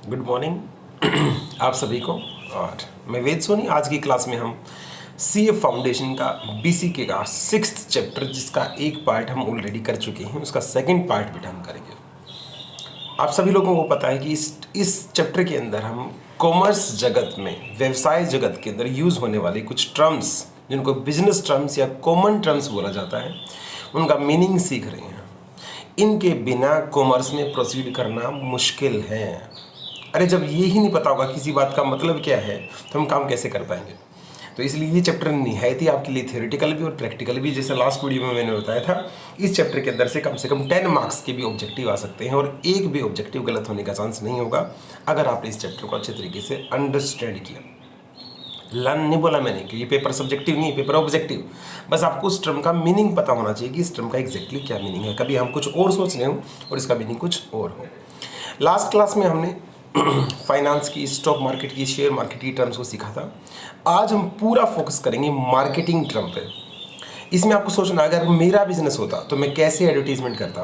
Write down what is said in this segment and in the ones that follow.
Good morning आप सभी को। और मैं वेद सोनी। आज की क्लास में हम सीए फाउंडेशन का बीसीके का 6th चैप्टर, जिसका एक पार्ट हम ऑलरेडी कर चुके हैं, उसका सेकंड पार्ट भी हम करेंगे। आप सभी लोगों को पता है कि इस चैप्टर के अंदर हम कॉमर्स जगत में, व्यवसाय जगत के अंदर यूज़ होने वाले कुछ टर्म्स, जिनको बिजनेस टर्म्स या कॉमन टर्म्स बोला जाता है, उनका मीनिंग सीख रहे हैं। इनके बिना कॉमर्स में प्रोसीड करना मुश्किल है। अरे जब ये ही नहीं पता होगा किसी बात का मतलब क्या है, तो हम काम कैसे कर पाएंगे। तो इसलिए ये चैप्टर निहायत ही आपके लिए थ्योरेटिकल भी और प्रैक्टिकल भी, जैसे लास्ट वीडियो में मैंने बताया था, इस चैप्टर के अंदर से कम 10 मार्क्स के भी ऑब्जेक्टिव आ सकते हैं और एक भी ऑब्जेक्टिव गलत होने का चांस नहीं होगा अगर आपने इस चैप्टर को अच्छे तरीके से अंडरस्टैंड किया। लर्न नहीं बोला मैंने कि ये पेपर सब्जेक्टिव नहीं है, पेपर ऑब्जेक्टिव। बस आपको उस टर्म का मीनिंग पता होना चाहिए कि इस टर्म का एग्जैक्टली क्या मीनिंग है। कभी हम कुछ और सोच रहे हो और इसका मीनिंग कुछ और हो। लास्ट क्लास में हमने फाइनेंस की, स्टॉक मार्केट की, शेयर मार्केट की टर्म्स को सीखा था। आज हम पूरा फोकस करेंगे मार्केटिंग टर्म पे। इसमें आपको सोचना, अगर मेरा बिजनेस होता तो मैं कैसे एडवर्टीजमेंट करता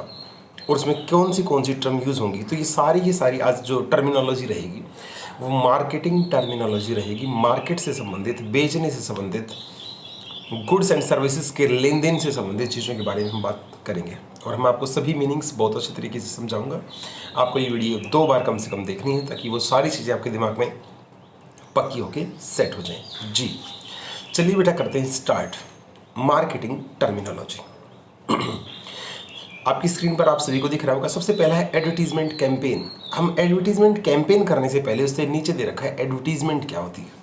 और उसमें कौन सी टर्म यूज़ होंगी। तो ये सारी आज जो टर्मिनोलॉजी रहेगी वो मार्केटिंग टर्मिनोलॉजी रहेगी। मार्केट से संबंधित, बेचने से संबंधित, गुड्स एंड सर्विसेज के लेन देन से संबंधित चीज़ों के बारे में हम बात करेंगे और मैं आपको सभी मीनिंग्स बहुत अच्छे तरीके से समझाऊंगा। आपको ये वीडियो 2 बार कम से कम देखनी है ताकि वो सारी चीज़ें आपके दिमाग में पक्की होके सेट हो जाएं। जी चलिए बेटा, करते हैं स्टार्ट। मार्केटिंग टर्मिनोलॉजी आपकी स्क्रीन पर आप सभी को दिख रहा होगा। सबसे पहला है एडवर्टीजमेंट कैंपेन। हम एडवर्टीजमेंट कैंपेन करने से पहले उससे नीचे दे रखा है एडवर्टीजमेंट क्या होती है।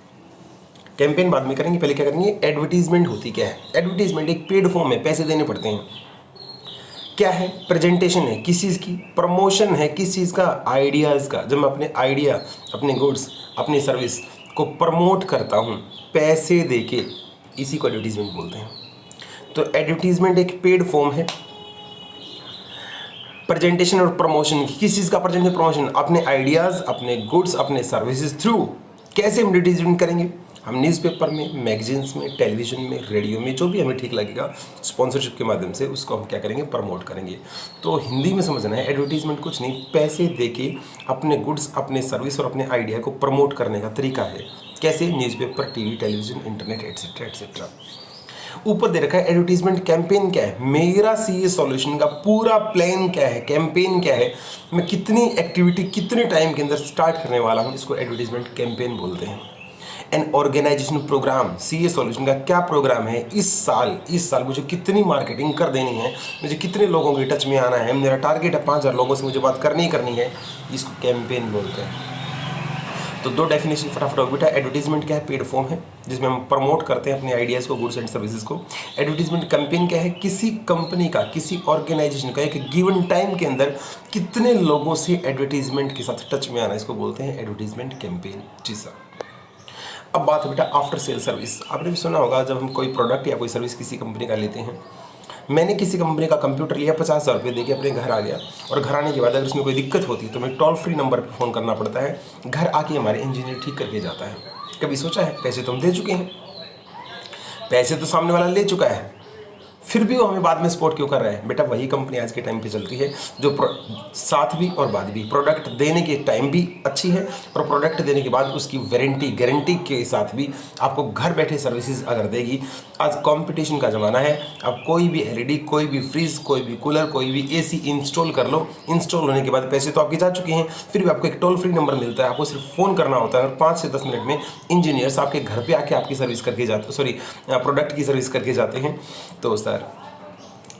कैंपेन बाद में करेंगे, पहले क्या करेंगे, एडवर्टीजमेंट होती क्या है। एडवर्टीजमेंट एक पेड फॉर्म है, पैसे देने पड़ते हैं। क्या है, प्रेजेंटेशन है किस चीज़ की, प्रमोशन है किस चीज़ का, आइडियाज़ का। जब मैं अपने आइडिया, अपने गुड्स, अपनी सर्विस को प्रमोट करता हूँ पैसे देके, इसी को एडवर्टीजमेंट बोलते हैं। तो एडवर्टीजमेंट एक पेड फॉर्म है। प्रेजेंटेशन और प्रमोशन, किस चीज़ का प्रेजेंटेशन, प्रमोशन, अपने आइडियाज़, अपने गुड्स, अपने सर्विसेज थ्रू कैसे हम एडवर्टीजमेंट करेंगे। हम न्यूज़पेपर में, मैगजीन्स में, टेलीविजन में, रेडियो में, जो भी हमें ठीक लगेगा, स्पॉन्सरशिप के माध्यम से उसको हम क्या करेंगे, प्रमोट करेंगे। तो हिंदी में समझना है, एडवर्टीजमेंट कुछ नहीं, पैसे देके अपने गुड्स, अपने सर्विस और अपने आइडिया को प्रमोट करने का तरीका है। कैसे, newspaper, TV, television, internet, etcetera etcetera. ऊपर दे रखा है एडवर्टीजमेंट कैंपेन क्या है। मेरा सीए सॉल्यूशन का पूरा प्लान क्या है, कैंपेन क्या है, मैं कितनी एक्टिविटी कितने टाइम के अंदर स्टार्ट करने वाला हूँ, इसको एडवर्टीजमेंट कैंपेन बोलते हैं। An organisation programme, CA solution का क्या प्रोग्राम है, इस साल मुझे कितनी मार्केटिंग कर देनी है, मुझे कितने लोगों के टच में आना है, मेरा टारगेट है 5000 लोगों से मुझे बात करनी है, इसको कैंपेन बोलते हैं। तो 2 डेफिनेशन फटाफट हो बेटा। एडवर्टीजमेंट क्या है, पेड फॉर्म है जिसमें हम प्रमोट करते हैं अपने आइडियाज़ को, गुड्स एंड सर्विसेज को। एडवर्टीजमेंट कैंपेन क्या है, किसी कंपनी का, किसी ऑर्गेनाइजेशन का एक गिवन टाइम के अंदर कितने लोगों से एडवर्टीजमेंट के साथ टच में आना, इसको बोलते हैं एडवर्टीजमेंट कैंपेन। जी सर। अब बात है बेटा आफ्टर सेल सर्विस। आपने भी सुना होगा, जब हम कोई प्रोडक्ट या कोई सर्विस किसी कंपनी का लेते हैं, मैंने किसी कंपनी का कंप्यूटर लिया, 50,000 रुपये देके अपने घर आ गया, और घर आने के बाद अगर उसमें कोई दिक्कत होती है तो मैं टोल फ्री नंबर पर फ़ोन करना पड़ता है, घर आके हमारे इंजीनियर ठीक करके जाता है। कभी सोचा है, पैसे तो हम दे चुके हैं, पैसे तो सामने वाला ले चुका है, फिर भी वो हमें बाद में सपोर्ट क्यों कर रहा है। बेटा वही कंपनी आज के टाइम पे चलती है जो साथ भी और बाद भी, प्रोडक्ट देने के टाइम भी अच्छी है और प्रोडक्ट देने के बाद उसकी गारंटी के साथ भी आपको घर बैठे सर्विसेज अगर देगी। आज कंपटीशन का ज़माना है, अब कोई भी एलईडी, कोई भी फ्रिज, कोई भी कूलर, कोई भी एसी इंस्टॉल कर लो। इंस्टॉल होने के बाद पैसे तो आपके जा चुके हैं, फिर भी आपको एक टोल फ्री नंबर मिलता है, आपको सिर्फ फ़ोन करना होता है और 5 से 10 मिनट में इंजीनियर्स आपके घर पर आके आपकी सर्विस करके जाते, प्रोडक्ट की सर्विस करके जाते हैं। तो सर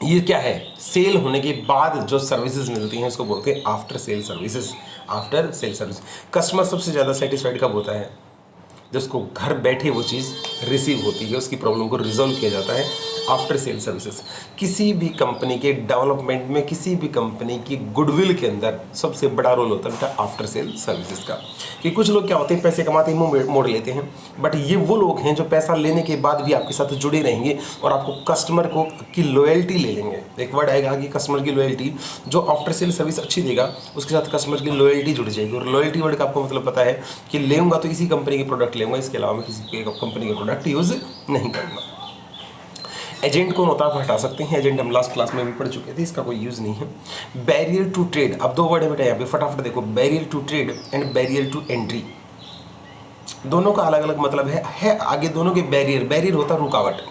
ये क्या है, सेल होने के बाद जो सर्विसेज मिलती हैं उसको बोलते हैं after sale services. After sale service customer सबसे ज़्यादा सेटिस्फाइड कब होता है, जब उसको घर बैठे वो चीज़ रिसीव होती है, उसकी प्रॉब्लम को रिजॉल्व किया जाता है। आफ्टर सेल सर्विसेज किसी भी कंपनी के डेवलपमेंट में, किसी भी कंपनी की गुडविल के अंदर सबसे बड़ा रोल होता है बेटा आफ्टर सेल सर्विसेज का। कि कुछ लोग क्या होते हैं, पैसे कमाते ही मुंह मोड़ लेते हैं, बट ये वो लोग हैं जो पैसा लेने के बाद भी आपके साथ जुड़े रहेंगे और आपको कस्टमर को की लॉयल्टी ले लेंगे। एक वर्ड आएगा कि कस्टमर की लॉयल्टी, जो आफ्टर सेल सर्विस अच्छी देगा उसके साथ कस्टमर की लॉयल्टी जुड़ जाएगी। और लॉयल्टी वर्ड का आपको मतलब पता है कि लेऊंगा तो इसी कंपनी के प्रोडक्ट लेऊंगा, इसके अलावा मैं किसी कंपनी के प्रोडक्ट यूज़ नहीं करूँगा। एजेंट कौन होता है आप हटा सकते हैं, एजेंट हम लास्ट क्लास में भी पढ़ चुके थे, इसका कोई यूज़ नहीं है। बैरियर टू ट्रेड, अब दो वर्ड है बेटा यहाँ पे, फटाफट देखो, barrier to trade and barrier to entry, दोनों का अलग अलग मतलब है आगे दोनों के बैरियर, बैरियर होता है रुकावट।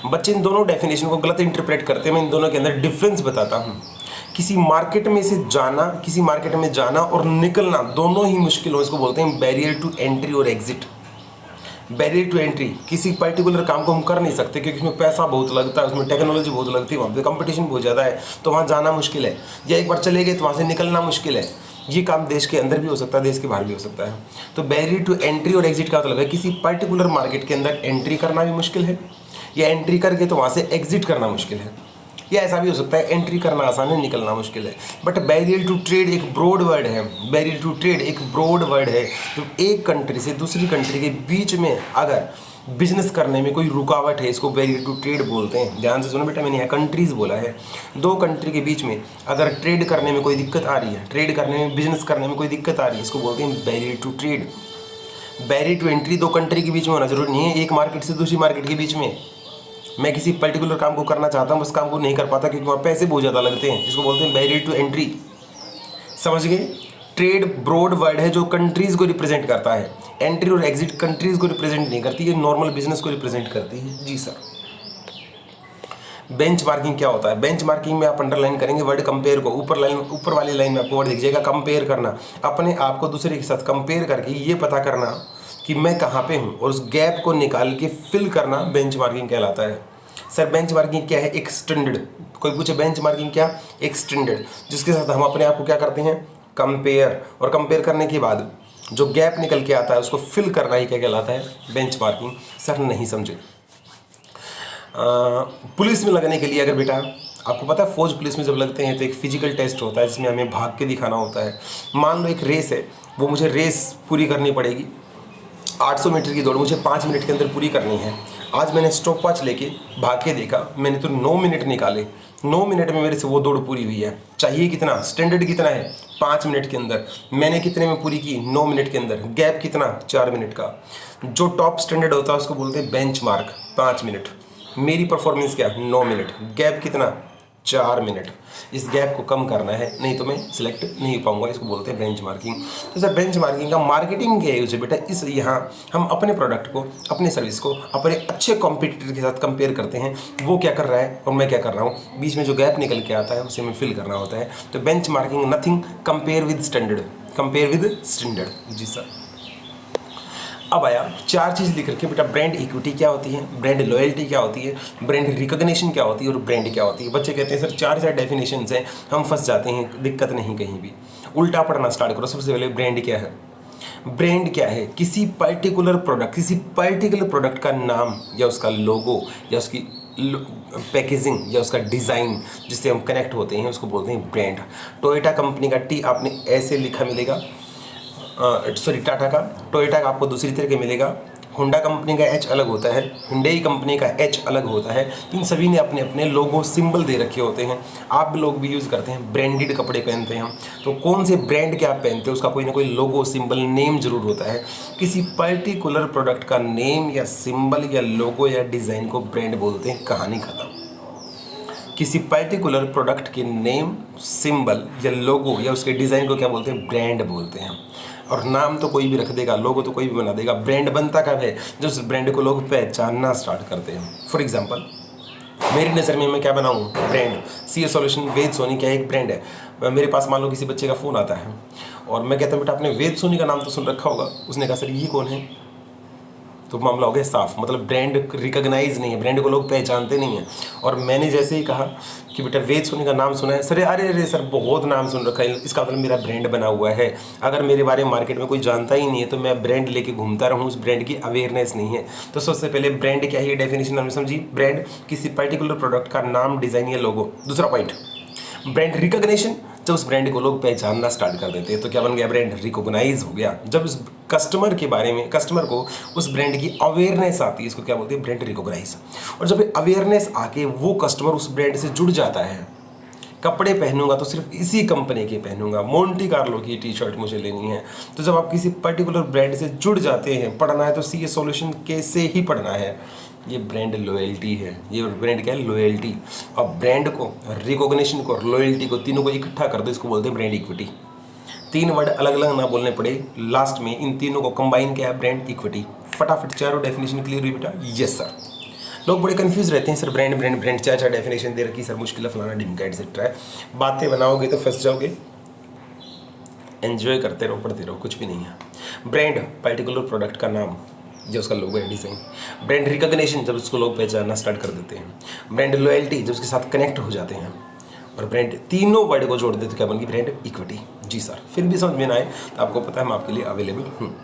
बच्चे इन दोनों डेफिनेशन को गलत इंटरप्रेट करते हैं, मैं इन दोनों के अंदर डिफरेंस बताता हूँ। किसी मार्केट में से जाना, किसी मार्केट में जाना और निकलना दोनों ही मुश्किल हो, इसको बोलते हैं बैरियर टू एंट्री और एग्जिट। बैरियर टू एंट्री, किसी पर्टिकुलर काम को हम कर नहीं सकते क्योंकि उसमें पैसा बहुत लगता है, उसमें टेक्नोलॉजी बहुत लगती है, वहाँ पे कंपटीशन बहुत ज़्यादा है, तो वहाँ जाना मुश्किल है, या एक बार चले गए तो वहाँ से निकलना मुश्किल है। ये काम देश के अंदर भी हो सकता है, देश के बाहर भी हो सकता है। तो बैरियर टू एंट्री और एग्जिट का मतलब है किसी पर्टिकुलर मार्केट के अंदर एंट्री करना भी मुश्किल है, या एंट्री करके तो वहाँ से एग्जिट करना मुश्किल है, या ऐसा भी हो सकता है एंट्री करना आसान है, निकलना मुश्किल है। बट बैरियर टू ट्रेड एक ब्रॉड वर्ड है, बैरियर टू ट्रेड एक ब्रॉड वर्ड है। तो एक कंट्री से दूसरी कंट्री के बीच में अगर बिजनेस करने में कोई रुकावट है, इसको बैरियर टू ट्रेड बोलते हैं। ध्यान से सुनो बेटा, मैंने यहाँ कंट्रीज़ बोला है, दो कंट्री के बीच में अगर ट्रेड करने में कोई दिक्कत आ रही है, ट्रेड करने में, बिजनेस करने में कोई दिक्कत आ रही है, इसको बोलते हैं barrier to trade. Barrier to entry दो कंट्री के बीच में होना जरूरी नहीं है, एक मार्केट से दूसरी मार्केट के बीच में मैं किसी पर्टिकुलर काम को करना चाहता हूँ, उस काम को नहीं कर पाता क्योंकि वहाँ पैसे बहुत ज़्यादा लगते हैं, इसको बोलते हैं बैरियर टू एंट्री। समझ गए? ट्रेड ब्रॉड वर्ड है जो कंट्रीज़ को रिप्रेजेंट करता है, एंट्री और एग्जिट कंट्रीज़ को रिप्रेजेंट नहीं करती, ये नॉर्मल बिजनेस को रिप्रेजेंट करती है। जी सर। बेंच मार्किंग क्या होता है? बेंच मार्किंग में आप अंडरलाइन करेंगे वर्ड कंपेयर को, ऊपर वाली लाइन में आपको वर्ड दिख जाएगा कंपेयर करना, अपने आप को दूसरे के साथ कंपेयर करके ये पता करना कि मैं कहाँ पे हूँ और उस गैप को निकाल के फिल करना बेंच मार्किंग कहलाता है। सर बेंच मार्किंग क्या है? एक स्टैंडर्ड, कोई पूछे बेंच मार्किंग क्या, एक स्टैंडर्ड जिसके साथ हम अपने आप को क्या करते हैं, कंपेयर, और कंपेयर करने के बाद जो गैप निकल के आता है उसको फिल करना ही क्या कहलाता है, बेंच मार्किंग। सर नहीं समझे। पुलिस में लगने के लिए अगर बेटा आपको पता है, फौज पुलिस में जब लगते हैं तो एक फिजिकल टेस्ट होता है जिसमें हमें भाग के दिखाना होता है। मान लो एक रेस है, वो मुझे रेस पूरी करनी पड़ेगी, 800 मीटर की दौड़ मुझे 5 मिनट के अंदर पूरी करनी है। आज मैंने स्टॉप वॉच लेके भाग के देखा, मैंने तो 9 मिनट निकाले, 9 मिनट में मेरे से वो दौड़ पूरी हुई है। चाहिए कितना, स्टैंडर्ड कितना है, 5 मिनट के अंदर, मैंने कितने में पूरी की, 9 मिनट के अंदर, गैप कितना, 4 मिनट का। जो टॉप स्टैंडर्ड होता है उसको बोलते हैं बेंच मार्क, 5 मिनट। मेरी परफॉर्मेंस क्या, 9 मिनट, गैप कितना, 4 मिनट। इस गैप को कम करना है, नहीं तो मैं सिलेक्ट नहीं हो पाऊंगा, इसको बोलते हैं बेंच मार्किंग। तो सर बेंच मार्किंग का मार्केटिंग क्या है बेटा, इस यहाँ हम अपने प्रोडक्ट को, अपने सर्विस को अपने अच्छे कॉम्पिटिटर के साथ कंपेयर करते हैं, वो क्या कर रहा है और मैं क्या कर रहा हूँ, बीच में जो गैप निकल के आता है उसे हमें फिल करना होता है। तो benchmarking nothing, compare with standard, compare with standard. जी सर। अब आया 4 चीज़ लिख रखी है बेटा, ब्रांड इक्विटी क्या होती है, ब्रांड लॉयल्टी क्या होती है, ब्रांड रिकॉग्निशन क्या होती है और ब्रांड क्या होती है। बच्चे कहते हैं सर 4 डेफिनेशंस हैं, हम फंस जाते हैं, दिक्कत नहीं कहीं भी, उल्टा पढ़ना स्टार्ट करो। सबसे पहले ब्रांड क्या है? ब्रांड क्या है? किसी पर्टिकुलर प्रोडक्ट, किसी पर्टिकुलर प्रोडक्ट का नाम या उसका लोगो या उसकी पैकेजिंग या उसका डिज़ाइन जिससे हम कनेक्ट होते हैं उसको बोलते हैं ब्रांड। टोयोटा कंपनी का टी आपने ऐसे लिखा मिलेगा, टाटा का, टोयोटा का आपको दूसरी तरह के मिलेगा, होंडा कंपनी का एच अलग होता है, हुंडई कंपनी का एच अलग होता है। इन सभी ने अपने अपने लोगो सिंबल दे रखे होते हैं। आप लोग भी यूज़ करते हैं, ब्रांडेड कपड़े पहनते हैं हम, तो कौन से ब्रांड के आप पहनते हैं उसका कोई ना कोई लोगो सिंबल नेम जरूर होता है। किसी पर्टिकुलर प्रोडक्ट का नेम या सिंबल या लोगो या डिज़ाइन को ब्रांड बोलते हैं, कहानी खत्म। किसी पर्टिकुलर प्रोडक्ट के नेम, सिंबल या लोगो या उसके डिज़ाइन को क्या बोलते हैं, ब्रांड बोलते हैं। और नाम तो कोई भी रख देगा, लोगो तो कोई भी बना देगा। ब्रांड बनता कब है, जब उस ब्रांड को लोग पहचानना स्टार्ट करते हैं। फॉर एग्जांपल मेरी नज़र में मैं क्या बनाऊँ, ब्रांड सीए सॉल्यूशन वेद सोनी क्या एक ब्रांड है। मेरे पास मान लो किसी बच्चे का फ़ोन आता है और मैं कहता हूँ बेटा आपने वेद सोनी का नाम तो सुन रखा होगा। उसने कहा सर ये कौन है, तो मामला हो गया साफ, मतलब ब्रांड रिकॉग्नाइज नहीं है, ब्रांड को लोग पहचानते नहीं हैं। और मैंने जैसे ही कहा कि बेटा वेद सोनी का नाम सुना है, सर अरे सर बहुत नाम सुन रखा है, इसका मतलब मेरा ब्रांड बना हुआ है। अगर मेरे बारे में मार्केट में कोई जानता ही नहीं है तो मैं ब्रांड लेके घूमता रहूँ, उस ब्रांड की अवेयरनेस नहीं है। तो सबसे पहले ब्रांड क्या है, ये डेफिनेशन हमने समझी। ब्रांड किसी पर्टिकुलर प्रोडक्ट का नाम, डिज़ाइन या लोगो। दूसरा पॉइंट ब्रांड रिकॉग्निशन, जब उस ब्रांड को लोग पहचानना स्टार्ट कर देते हैं तो क्या बन गया, ब्रांड रिकॉग्नाइज हो गया। जब उस कस्टमर के बारे में, कस्टमर को उस ब्रांड की अवेयरनेस आती है, इसको क्या बोलते हैं, ब्रांड रिकॉग्नाइज। और जब अवेयरनेस आके वो कस्टमर उस ब्रांड से जुड़ जाता है, कपड़े पहनूंगा तो सिर्फ इसी कंपनी के पहनूंगा, मोंटी कार्लो की टी शर्ट मुझे लेनी है। तो जब आप किसी पर्टिकुलर ब्रांड से जुड़ जाते हैं, पढ़ना है तो सीए सॉल्यूशन के से ही पढ़ना है, ये ब्रांड लॉयल्टी है। ये ब्रांड क्या है? लॉयल्टी। अब ब्रांड को, रिकॉग्निशन को और लॉयल्टी को, तीनों को इकट्ठा कर दो, इसको बोलते हैं ब्रांड इक्विटी। 3 वर्ड अलग अलग ना बोलने पड़े, लास्ट में इन तीनों को कंबाइन किया है ब्रांड इक्विटी। फटाफट चारों डेफिनेशन क्लियर हुई बेटा? Yes sir. लोग बड़े कंफ्यूज रहते हैं सर, ब्रांड ब्रांड ब्रांड, चार चार डेफिनेशन दे रखी सर, मुश्किल है, फलाना ढिमका एटसेट्रा है। बातें बनाओगे तो फंस जाओगे। एंजॉय करते रहो, पढ़ते रहो, कुछ भी नहीं है। ब्रांड पर्टिकुलर प्रोडक्ट का नाम, जो उसका लोगो है, डिज़ाइन। ब्रांड रिकॉग्निशन, जब उसको लोग पहचानना स्टार्ट कर देते हैं। ब्रांड लॉयल्टी, जब उसके साथ कनेक्ट हो जाते हैं। और ब्रांड, तीनों वर्ड को जोड़ देते तो क्या बन गई? Brand equity. जी सर। फिर भी समझ में ना आए तो आपको पता है हम आपके लिए अवेलेबल हूँ।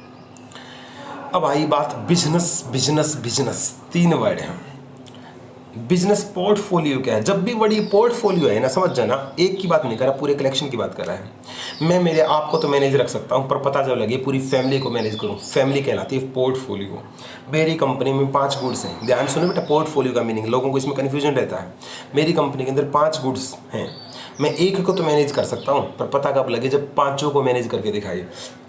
अब आई बात बिजनेस, बिजनेस, बिजनेस, 3 वर्ड हैं। बिजनेस पोर्टफोलियो क्या है? जब भी वर्ड ये पोर्टफोलियो है ना, समझ जाना, एक की बात नहीं कर रहा, पूरे कलेक्शन की बात कर रहा है। मैं मेरे आप को तो मैनेज रख सकता हूँ, पर पता जब लगे पूरी फैमिली को मैनेज करूँ, फैमिली कहलाती है पोर्टफोलियो। मेरी कंपनी में 5 गुड्स हैं। ध्यान सुनो बेटा, पोर्टफोलियो का मीनिंग, लोगों को इसमें कन्फ्यूजन रहता है। मेरी कंपनी के अंदर 5 गुड्स हैं, मैं एक को तो मैनेज कर सकता हूँ, पर पता कब लगे? जब 5 को मैनेज करके दिखाइए।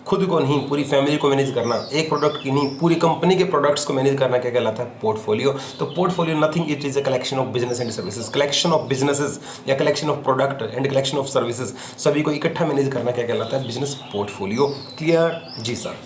खुद को नहीं, पूरी फैमिली को मैनेज करना, एक प्रोडक्ट की नहीं, पूरी कंपनी के प्रोडक्ट्स को मैनेज करना क्या कहलाता है? पोर्टफोलियो। तो portfolio nothing, it is a collection of business and services, collection of businesses या collection of product and collection of services, सभी को इकट्ठा मैनेज करना क्या कहलाता है? Business portfolio. क्लियर? जी सर।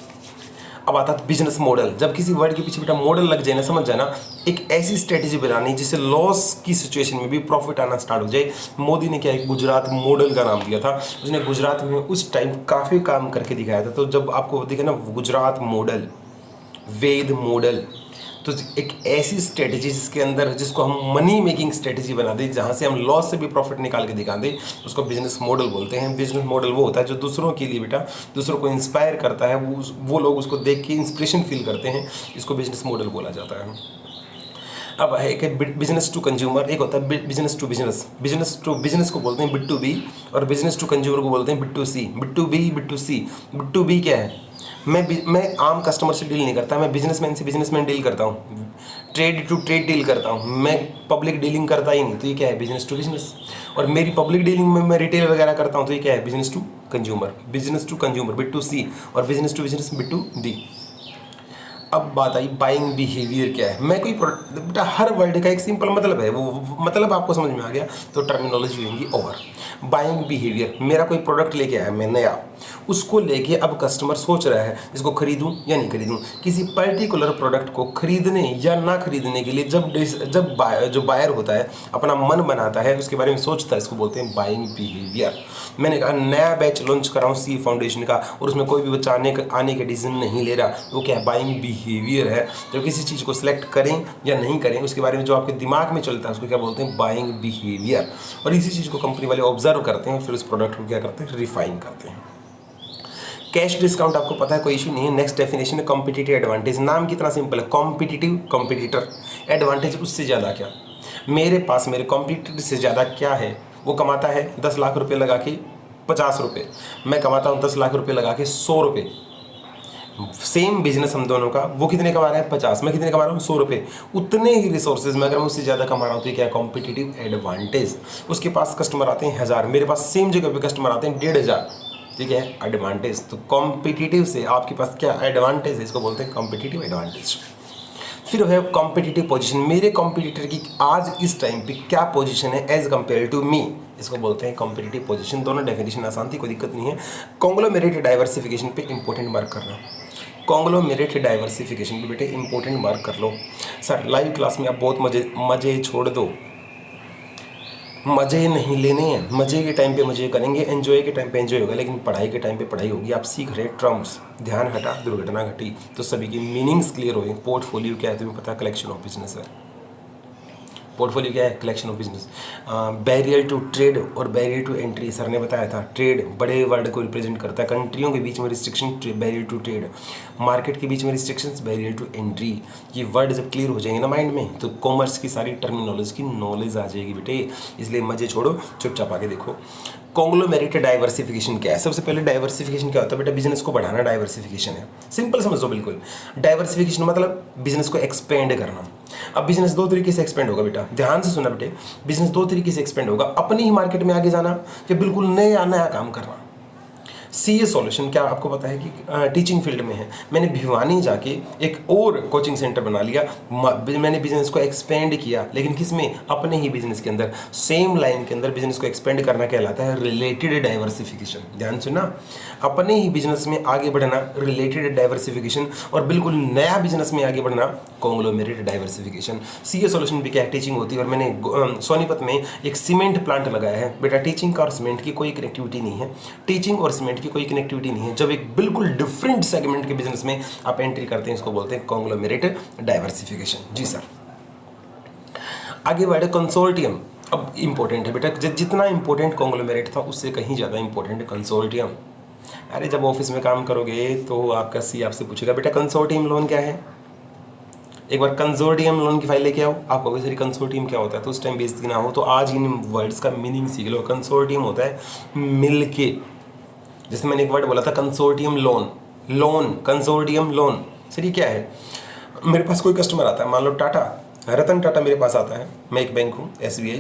अब आता है बिजनेस मॉडल। जब किसी वर्ड के पीछे बेटा मॉडल लग जाए ना, समझ जाना, एक ऐसी स्ट्रेटेजी बनानी जिससे लॉस की सिचुएशन में भी प्रॉफिट आना स्टार्ट हो जाए। मोदी ने क्या है, गुजरात मॉडल का नाम दिया था। उसने गुजरात में उस टाइम काफ़ी काम करके दिखाया था। तो जब आपको दिखे ना गुजरात मॉडल, वेद मॉडल, तो एक ऐसी स्ट्रेटेजी जिसके अंदर, जिसको हम मनी मेकिंग स्ट्रेटेजी बना दें, जहाँ से हम लॉस से भी प्रॉफिट निकाल के दिखा दें, उसको बिजनेस मॉडल बोलते हैं। बिजनेस मॉडल वो होता है जो दूसरों के लिए बेटा, दूसरों को इंस्पायर करता है, वो लोग उसको देख के इंस्पिरेशन फील करते हैं, इसको बिजनेस मॉडल बोला जाता है। अब एक है बिजनेस टू कंज्यूमर, एक होता है business to business. Business to business को बोलते हैं बिट टू बी, और बिजनेस टू कंज्यूमर को बोलते हैं B to C. B to B, B to C. B to B क्या है? मैं आम कस्टमर से डील नहीं करता, मैं बिजनेसमैन से बिजनेसमैन डील करता हूँ, ट्रेड टू ट्रेड डील करता हूँ, मैं पब्लिक डीलिंग करता ही नहीं। तो ये क्या है? Business to business. और मेरी पब्लिक डीलिंग में मैं रिटेल वगैरह करता हूँ, तो ये क्या है? Business to consumer. Business to consumer B to C, और business to business B to D. अब बात आई बाइंग बिहेवियर क्या है। मैं कोई प्रोडक्ट, बेटा हर वर्ड का एक सिंपल मतलब है, वो मतलब आपको समझ में आ गया तो टर्मिनोलॉजी होंगी ओवर। बाइंग बिहेवियर, मेरा कोई प्रोडक्ट लेके आया मैं नया, उसको लेके अब कस्टमर सोच रहा है इसको खरीदूं या नहीं खरीदूं। किसी पर्टिकुलर प्रोडक्ट को खरीदने या ना खरीदने के लिए जब जो बायर होता है अपना मन बनाता है, उसके बारे में सोचता है, इसको बोलते हैं बाइंग बिहेवियर। मैंने कहा नया बैच लॉन्च कर रहा हूँ सी फाउंडेशन का, और उसमें कोई भी बच्चा आने के डिसीजन नहीं ले रहा, वो क्या है? बाइंग बिहेवियर है। जब किसी चीज़ को सिलेक्ट करें या नहीं करें, उसके बारे में जो आपके दिमाग में चलता है, उसको क्या बोलते हैं? Buying behaviour. और इसी चीज़ को कंपनी वाले ऑब्जर्व करते हैं, फिर उस प्रोडक्ट को क्या करते हैं? रिफाइन करते हैं। कैश डिस्काउंट आपको पता है, कोई इशू नहीं है। नेक्स्ट डेफिनेशन है कॉम्पिटिटिव एडवांटेज। नाम कितना सिंपल है, कॉम्पिटिटिव, कॉम्पिटिटर, एडवांटेज उससे ज़्यादा क्या। मेरे पास मेरे कॉम्पिटिटर से ज़्यादा क्या है? वो कमाता है 10 लाख रुपए लगा के 50 रुपये, मैं कमाता हूँ 10 लाख रुपए लगा के 100 रुपये। सेम बिजनेस हम दोनों का, वो कितने कमा रहा है? 50, मैं कितने कमा रहा हूँ? 100 रुपये। उतने ही रिसोर्सेज में अगर मैं उससे ज़्यादा कमा रहा हूँ तो ये क्या है? Competitive advantage. उसके पास कस्टमर आते हैं 1000, मेरे पास सेम जगह पे कस्टमर आते हैं 1500, ठीक है? एडवांटेज। तो कॉम्पिटिटिव से आपके पास क्या एडवांटेज है, इसको बोलते हैं कॉम्पिटिटिव एडवांटेज। फिर है कॉम्पिटिटिव पोजीशन, मेरे कॉम्पिटिटर की आज इस टाइम पे क्या पोजीशन है एज कंपेयर टू मी, इसको बोलते हैं कॉम्पिटिटिव पोजीशन। दोनों डेफिनेशन आसान थी, कोई दिक्कत नहीं है। कॉन्ग्लोमेरेट डाइवर्सिफिकेशन पे इंपॉर्टेंट मार्क करना, कॉन्ग्लोमेरेट डाइवर्सिफिकेशन पे बेटे इंपॉर्टेंट मार्क कर लो। सर लाइव क्लास में आप बहुत मजे छोड़ दो, मज़े नहीं लेने हैं। मज़े के टाइम पे मज़े करेंगे, एंजॉय के टाइम पे एंजॉय होगा, लेकिन पढ़ाई के टाइम पे पढ़ाई होगी। आप सीख रहे टर्म्स, ध्यान हटा दुर्घटना घटी, तो सभी की मीनिंग्स क्लियर हो गए। पोर्टफोलियो क्या है तुम्हें पता है? कलेक्शन ऑफ बिजनेस है। पोर्टफोलियो क्या है? Collection of business. Barrier to trade और बैरियर टू एंट्री, सर ने बताया था। ट्रेड बड़े वर्ड को रिप्रेजेंट करता है, कंट्रियों के बीच में restriction, barrier to trade. Market के बीच में रिस्ट्रिक्शंस, बैरियर टू एंट्री। ये वर्ड जब क्लियर हो जाएंगे ना माइंड में, तो कॉमर्स की सारी टर्मिनोलॉजी की नॉलेज आ जाएगी बेटे। इसलिए मजे छोड़ो, चुपचाप आके देखो। कॉन्ग्लोमेरेट डाइवर्सिफिकेशन क्या है? सबसे पहले डाइवर्सिफिकेशन क्या होता है बेटा? बिजनेस को बढ़ाना डाइवर्सिफिकेशन है। सिंपल समझो बिल्कुल। डाइवर्सिफिकेशन मतलब बिजनेस को एक्सपेंड करना। अब बिजनेस 2 तरीके से एक्सपेंड होगा बेटा, ध्यान से सुना बेटे। बिजनेस 2 तरीके से एक्सपेंड होगा, अपनी ही मार्केट में आगे जाना या बिल्कुल नया काम करना। सीए सॉल्यूशन क्या आपको पता है कि टीचिंग फील्ड में है। मैंने भिवानी जाके एक और कोचिंग सेंटर बना लिया, मैंने बिजनेस को एक्सपेंड किया, लेकिन किस में, अपने ही बिजनेस के अंदर, सेम लाइन के अंदर बिजनेस को एक्सपेंड करना कहलाता है रिलेटेड डाइवर्सिफिकेशन। ध्यान सुनना, अपने ही बिजनेस में आगे बढ़ना रिलेटेड डाइवर्सिफिकेशन, और बिल्कुल नया बिजनेस में आगे बढ़ना कॉन्ग्लोमेरेट डाइवर्सिफिकेशन। सीए सॉल्यूशन भी क्या टीचिंग होती है, और मैंने सोनीपत में एक सीमेंट प्लांट लगाया है। बेटा टीचिंग का और सीमेंट की कोई कनेक्टिविटी नहीं है, टीचिंग और सीमेंट की कोई कनेक्टिविटी नहीं है। जब एक बिल्कुल डिफरेंट सेगमेंट के बिजनेस में आप एंट्री करते हैं, इसको बोलते हैं कॉन्ग्लोमेरेट डाइवर्सिफिकेशन। जी सर, आगे बढ़े कंसोर्टियम। अब इंपॉर्टेंट है बेटा, जितना इंपॉर्टेंट कॉन्ग्लोमेरेट था उससे कहीं ज़्यादा इंपॉर्टेंट है कंसोर्टियम। अरे जब ऑफिस में काम करोगे तो आपका सी आपसे पूछेगा बेटा कंसोर्टियम लोन क्या है, एक बार कंसोर्टियम लोन की फाइल लेके आओ। आप कहोगे सर कंसोर्टियम क्या होता है, तो उस टाइम बेइज्जती ना हो तो आज इन वर्ड्स का मीनिंग सीख लो। कंसोर्टियम होता है मिलके, जैसे मैंने एक वर्ड बोला था consortium loan, loan consortium loan. Sir ये क्या है, मेरे पास कोई कस्टमर आता है, मान लो टाटा, रतन टाटा मेरे पास आता है, मैं एक बैंक हूँ SBI,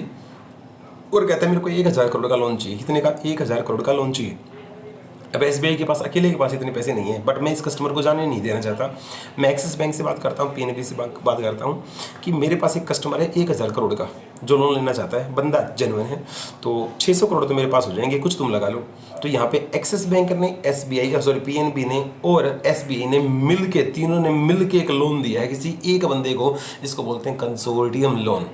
और कहता है मेरे को 1000 करोड़ का लोन चाहिए। कितने का, 1000 करोड़ का लोन चाहिए। अब SBI के पास, अकेले के पास इतने पैसे नहीं है, बट मैं इस कस्टमर को जाने नहीं देना चाहता। मैं एक्सिस बैंक से बात करता हूँ, PNB से बात करता हूँ कि मेरे पास एक कस्टमर है 1000 करोड़ का जो लोन लेना चाहता है, बंदा जेन्युइन है, तो 600 करोड़ तो मेरे पास हो जाएंगे, कुछ तुम लगा लो। तो यहाँ पे एक्सिस बैंक ने, PNB ने और SBI ने मिल के, तीनों ने मिल के एक लोन दिया है किसी एक बंदे को, इसको बोलते हैं कंसोर्टियम लोन।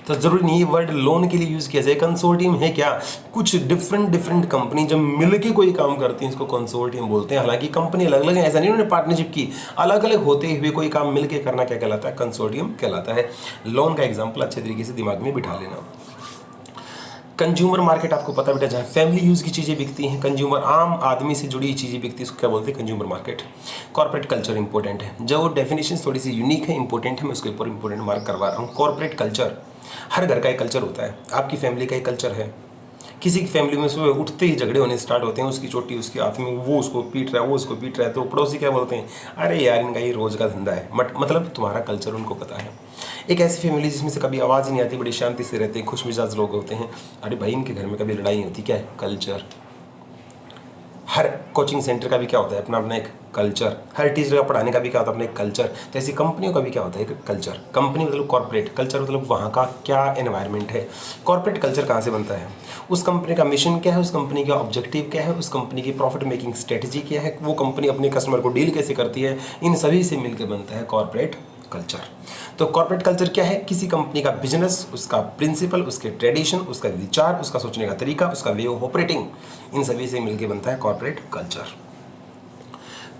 तो जरूरी नहीं वर्ड लोन के लिए यूज किया जाए। कंसोर्टियम है क्या, कुछ डिफरेंट कंपनी जब मिलके कोई काम करती है इसको कंसोर्टियम बोलते हैं। हालांकि कंपनी अलग अलग है, ऐसा नहीं उन्होंने पार्टनरशिप की, अलग अलग होते हुए कोई काम मिलके करना क्या कहलाता है, कंसोर्टियम कहलाता है। लोन का एग्जाम्पल अच्छे तरीके से दिमाग में बिठा लेना। कंज्यूमर मार्केट आपको पता बेटा, जहाँ फैमिली यूज़ की चीज़ें बिकती हैं, कंज्यूमर आम आदमी से जुड़ी चीज़ें बिकती है, इसको क्या बोलते हैं, consumer market. Corporate culture important है, जो डेफिनेशन थोड़ी सी यूनिक है, इंपॉर्टेंट है, मैं उसके ऊपर इंपॉर्टेंट मार्क करवा रहा हूँ। कॉर्पोरेट कल्चर, हर घर का एक कल्चर होता है, आपकी फैमिली का एक कल्चर है। किसी की फैमिली में सुबह उठते ही झगड़े होने स्टार्ट होते हैं, उसकी चोटी उसके हाथ में, वो उसको पीट रहा है, वो उसको पीट रहा है, तो पड़ोसी क्या बोलते हैं, अरे यार इनका ये रोज़ का धंधा है। मतलब तुम्हारा कल्चर उनको पता है। एक ऐसी फैमिली जिसमें से कभी आवाज़ ही नहीं आती, बड़ी शांति से रहते हैं, खुश मिजाज लोग होते हैं, अरे भाई इनके घर में कभी लड़ाई नहीं होती, क्या है, कल्चर। हर कोचिंग सेंटर का भी क्या होता है, अपना अपना एक कल्चर। हर टीचर का पढ़ाने का भी क्या होता है, अपना एक कल्चर। तो ऐसी कंपनियों का भी क्या होता है, एक कल्चर। कंपनी मतलब कॉर्पोरेट, कल्चर मतलब वहाँ का क्या एनवायरनमेंट है। कॉर्पोरेट कल्चर कहाँ से बनता है, उस कंपनी का मिशन क्या है, उस कंपनी का ऑब्जेक्टिव क्या है, उस कंपनी की प्रॉफिट मेकिंग स्ट्रेटजी क्या है, वो कंपनी अपने कस्टमर को डील कैसे करती है, इन सभी से मिलकर बनता है कॉर्पोरेट कल्चर। तो कॉर्पोरेट कल्चर क्या है, किसी कंपनी का बिजनेस, उसका प्रिंसिपल, उसके ट्रेडिशन, उसका विचार, उसका सोचने का तरीका, उसका वे ऑफ ऑपरेटिंग, इन सभी से मिलकर बनता है corporate culture.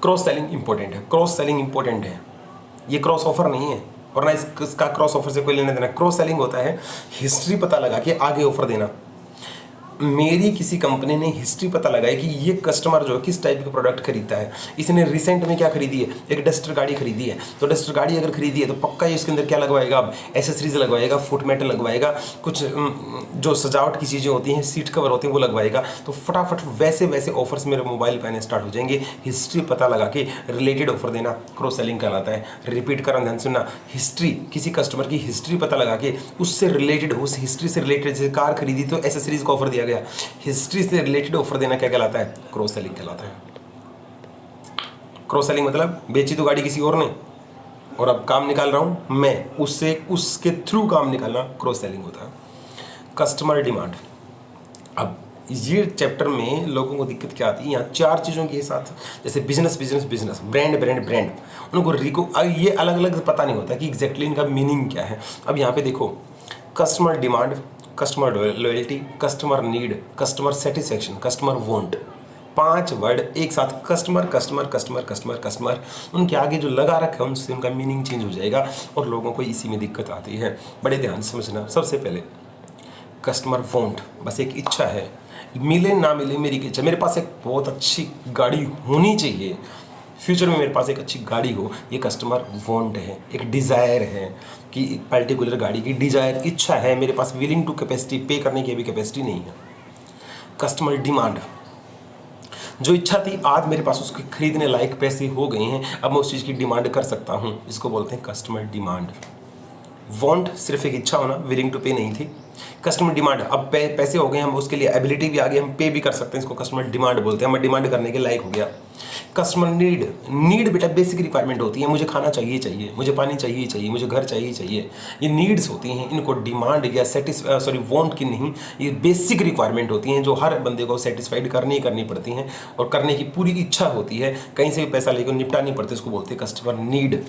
Cross selling important है, क्रॉस सेलिंग इंपॉर्टेंट है, ये क्रॉस ऑफर नहीं है, और ना इसका क्रॉस ऑफर से कोई लेना देना। क्रॉस सेलिंग होता है हिस्ट्री पता लगा के आगे ऑफर देना। मेरी किसी कंपनी ने हिस्ट्री पता लगाई कि ये कस्टमर जो किस टाइप का प्रोडक्ट खरीदता है, इसने रिसेंट में क्या खरीदी है, एक डस्टर गाड़ी खरीदी है, तो डस्टर गाड़ी अगर खरीदी है तो पक्का ही इसके अंदर क्या लगवाएगा, अब एसेसरीज लगवाएगा, फुट मेटल लगवाएगा, कुछ जो सजावट की चीज़ें होती हैं, सीट कवर होते हैं वो लगवाएगा। तो फटाफट वैसे वैसे ऑफर्स मेरे मोबाइल पे आने स्टार्ट हो जाएंगे। हिस्ट्री पता लगा के रिलेटेड ऑफर देना क्रॉस सेलिंग कहलाता है। रिपीट कर ध्यान सुनना, हिस्ट्री, किसी कस्टमर की हिस्ट्री पता लगा के उससे रिलेटेड, उस हिस्ट्री से रिलेटेड, जैसे कार खरीदी तो एसेसरीज का ऑफर दिया गया, हिस्ट्री से रिलेटेड ऑफर देना क्या कहलाता है, क्रॉस सेलिंग कहलाता है। क्रॉस सेलिंग मतलब बेची तो गाड़ी किसी और ने और अब काम निकाल रहा हूं मैं, उससे उसके थ्रू काम निकालना क्रॉस सेलिंग होता है। कस्टमर डिमांड, अब ये चैप्टर में लोगों को दिक्कत क्या आती है, यहाँ 4 चीज़ों के साथ, जैसे business business business, brand brand brand, उनको ये अलग अलग पता नहीं होता कि एग्जैक्टली इनका मीनिंग क्या है। अब यहाँ पे देखो, customer demand, customer loyalty, customer need, customer satisfaction, customer want, 5 word एक साथ, customer customer customer customer customer, उनके आगे जो लगा रखा है उनसे उनका मीनिंग चेंज हो जाएगा और लोगों को इसी में दिक्कत आती है। बड़े ध्यान से समझना। सबसे पहले कस्टमर वांट, बस एक इच्छा है, मिले ना मिले मेरी इच्छा, मेरे पास एक बहुत अच्छी गाड़ी होनी चाहिए, फ्यूचर में मेरे पास एक अच्छी गाड़ी हो, ये कस्टमर वांट है, एक डिज़ायर है कि एक पर्टिकुलर गाड़ी की डिज़ायर, इच्छा है, मेरे पास विलिंग टू कैपेसिटी, पे करने की अभी कैपेसिटी नहीं है। कस्टमर डिमांड, जो इच्छा थी आज मेरे पास उसके खरीदने लायक पैसे हो गए हैं, अब मैं उस चीज़ की डिमांड कर सकता हूँ, इसको बोलते हैं कस्टमर डिमांड। वांट सिर्फ एक इच्छा होना, विलिंग टू पे नहीं थी। कस्टमर डिमांड, अब पैसे हो गए, हम उसके लिए एबिलिटी भी आ गई, हम पे भी कर सकते हैं, इसको कस्टमर डिमांड बोलते हैं, हम डिमांड करने के लायक हो गया। कस्टमर नीड, नीड बेटा बेसिक रिक्वायरमेंट होती है, मुझे खाना चाहिए चाहिए, मुझे पानी चाहिए चाहिए, मुझे घर चाहिए चाहिए, ये नीड्स होती हैं, इनको डिमांड या वांट की नहीं, ये बेसिक रिक्वायरमेंट होती हैं जो हर बंदे को सेटिस्फाइड करनी ही करनी पड़ती हैं और करने की पूरी इच्छा होती है, कहीं से भी पैसा लेकर निपटा नहीं पड़ते, इसको बोलते हैं कस्टमर नीड।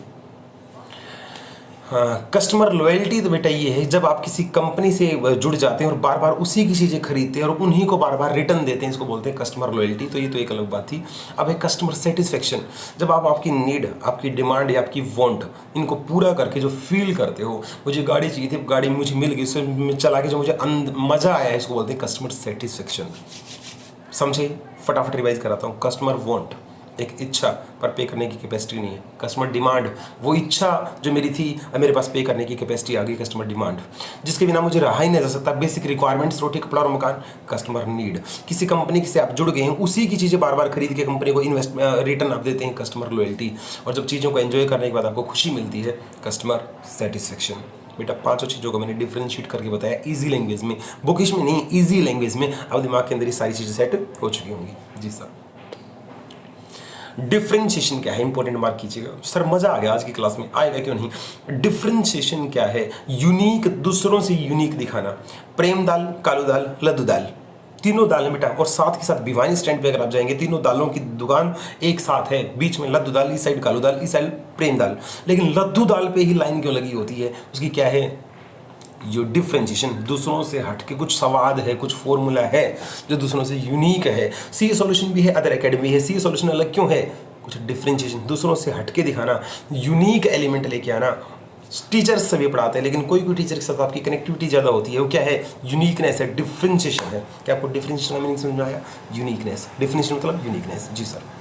हाँ, कस्टमर लॉयल्टी तो बेटा ये है जब आप किसी कंपनी से जुड़ जाते हैं और बार बार उसी की चीज़ें खरीदते हैं और उन्हीं को बार बार रिटर्न देते हैं, इसको बोलते हैं कस्टमर लॉयल्टी। तो ये तो एक अलग बात थी। अब है कस्टमर सेटिस्फेक्शन, जब आप आपकी नीड, आपकी डिमांड या आपकी वांट, इनको पूरा करके जो फील करते हो, मुझे गाड़ी चाहिए थी, गाड़ी मुझे मिल गई, उसमें चला के जो मुझे मज़ा आया, इसको बोलते हैं कस्टमर सेटिस्फेक्शन। समझे, फटाफट रिवाइज कराता हूँ। कस्टमर वांट, एक इच्छा पर पे करने की कैपेसिटी नहीं है। कस्टमर डिमांड, वो इच्छा जो मेरी थी अब मेरे पास पे करने की कैपेसिटी आ गई, कस्टमर डिमांड, जिसके बिना मुझे रहा ही नहीं जा सकता। बेसिक रिक्वायरमेंट्स, रोटी कपड़ा और मकान, कस्टमर नीड। किसी कंपनी से आप जुड़ गए हैं, उसी की चीज़ें बार बार खरीद के कंपनी को रिटर्न आप देते हैं, कस्टमर लॉयल्टी। और जब चीज़ों को एंजॉय करने के बाद आपको खुशी मिलती है, कस्टमर सेटिस्फेक्शन। बेटा पांचों चीज़ों को मैंने डिफरेंशिएट करके बताया इजी लैंग्वेज में, बुकिश में नहीं, इजी लैंग्वेज में। अब दिमाग के अंदर ये सारी चीज़ें सेट हो चुकी होंगी। जी सर, डिफरेंशिएशन क्या है, इंपॉर्टेंट मार्क कीजिएगा। सर मजा आ गया आज की क्लास में, आएगा क्यों नहीं। डिफरेंशिएशन क्या है, यूनिक, दूसरों से यूनिक दिखाना। प्रेम दाल, कालू दाल, लड्डू दाल, तीनों दाल है बेटा। और साथ के साथ भिवानी स्टैंड पे अगर आप जाएंगे, तीनों दालों की दुकान एक साथ है, बीच में लड्डू दाल, इस साइड कालू दाल, इस साइड प्रेम दाल। लेकिन लड्डू दाल पे ही लाइन क्यों लगी होती है, उसकी क्या है, जो डिफरेंशिएशन, दूसरों से हटके कुछ स्वाद है, कुछ फॉर्मूला है जो दूसरों से यूनिक है। सी सॉल्यूशन भी है, अदर एकेडमी है, सी सॉल्यूशन अलग क्यों है, कुछ डिफरेंशिएशन, दूसरों से हटके दिखाना, यूनिक एलिमेंट लेके आना। टीचर्स सभी पढ़ाते हैं, लेकिन कोई कोई टीचर के साथ आपकी कनेक्टिविटी ज़्यादा होती है, वो क्या है, यूनिकनेस है, डिफरेंशिएशन है। क्या आपको डिफरेंशिएशन का मीनिंग समझ में आया, यूनिकनेस, डिफरेंशिएशन मतलब यूनिकनेस। जी सर।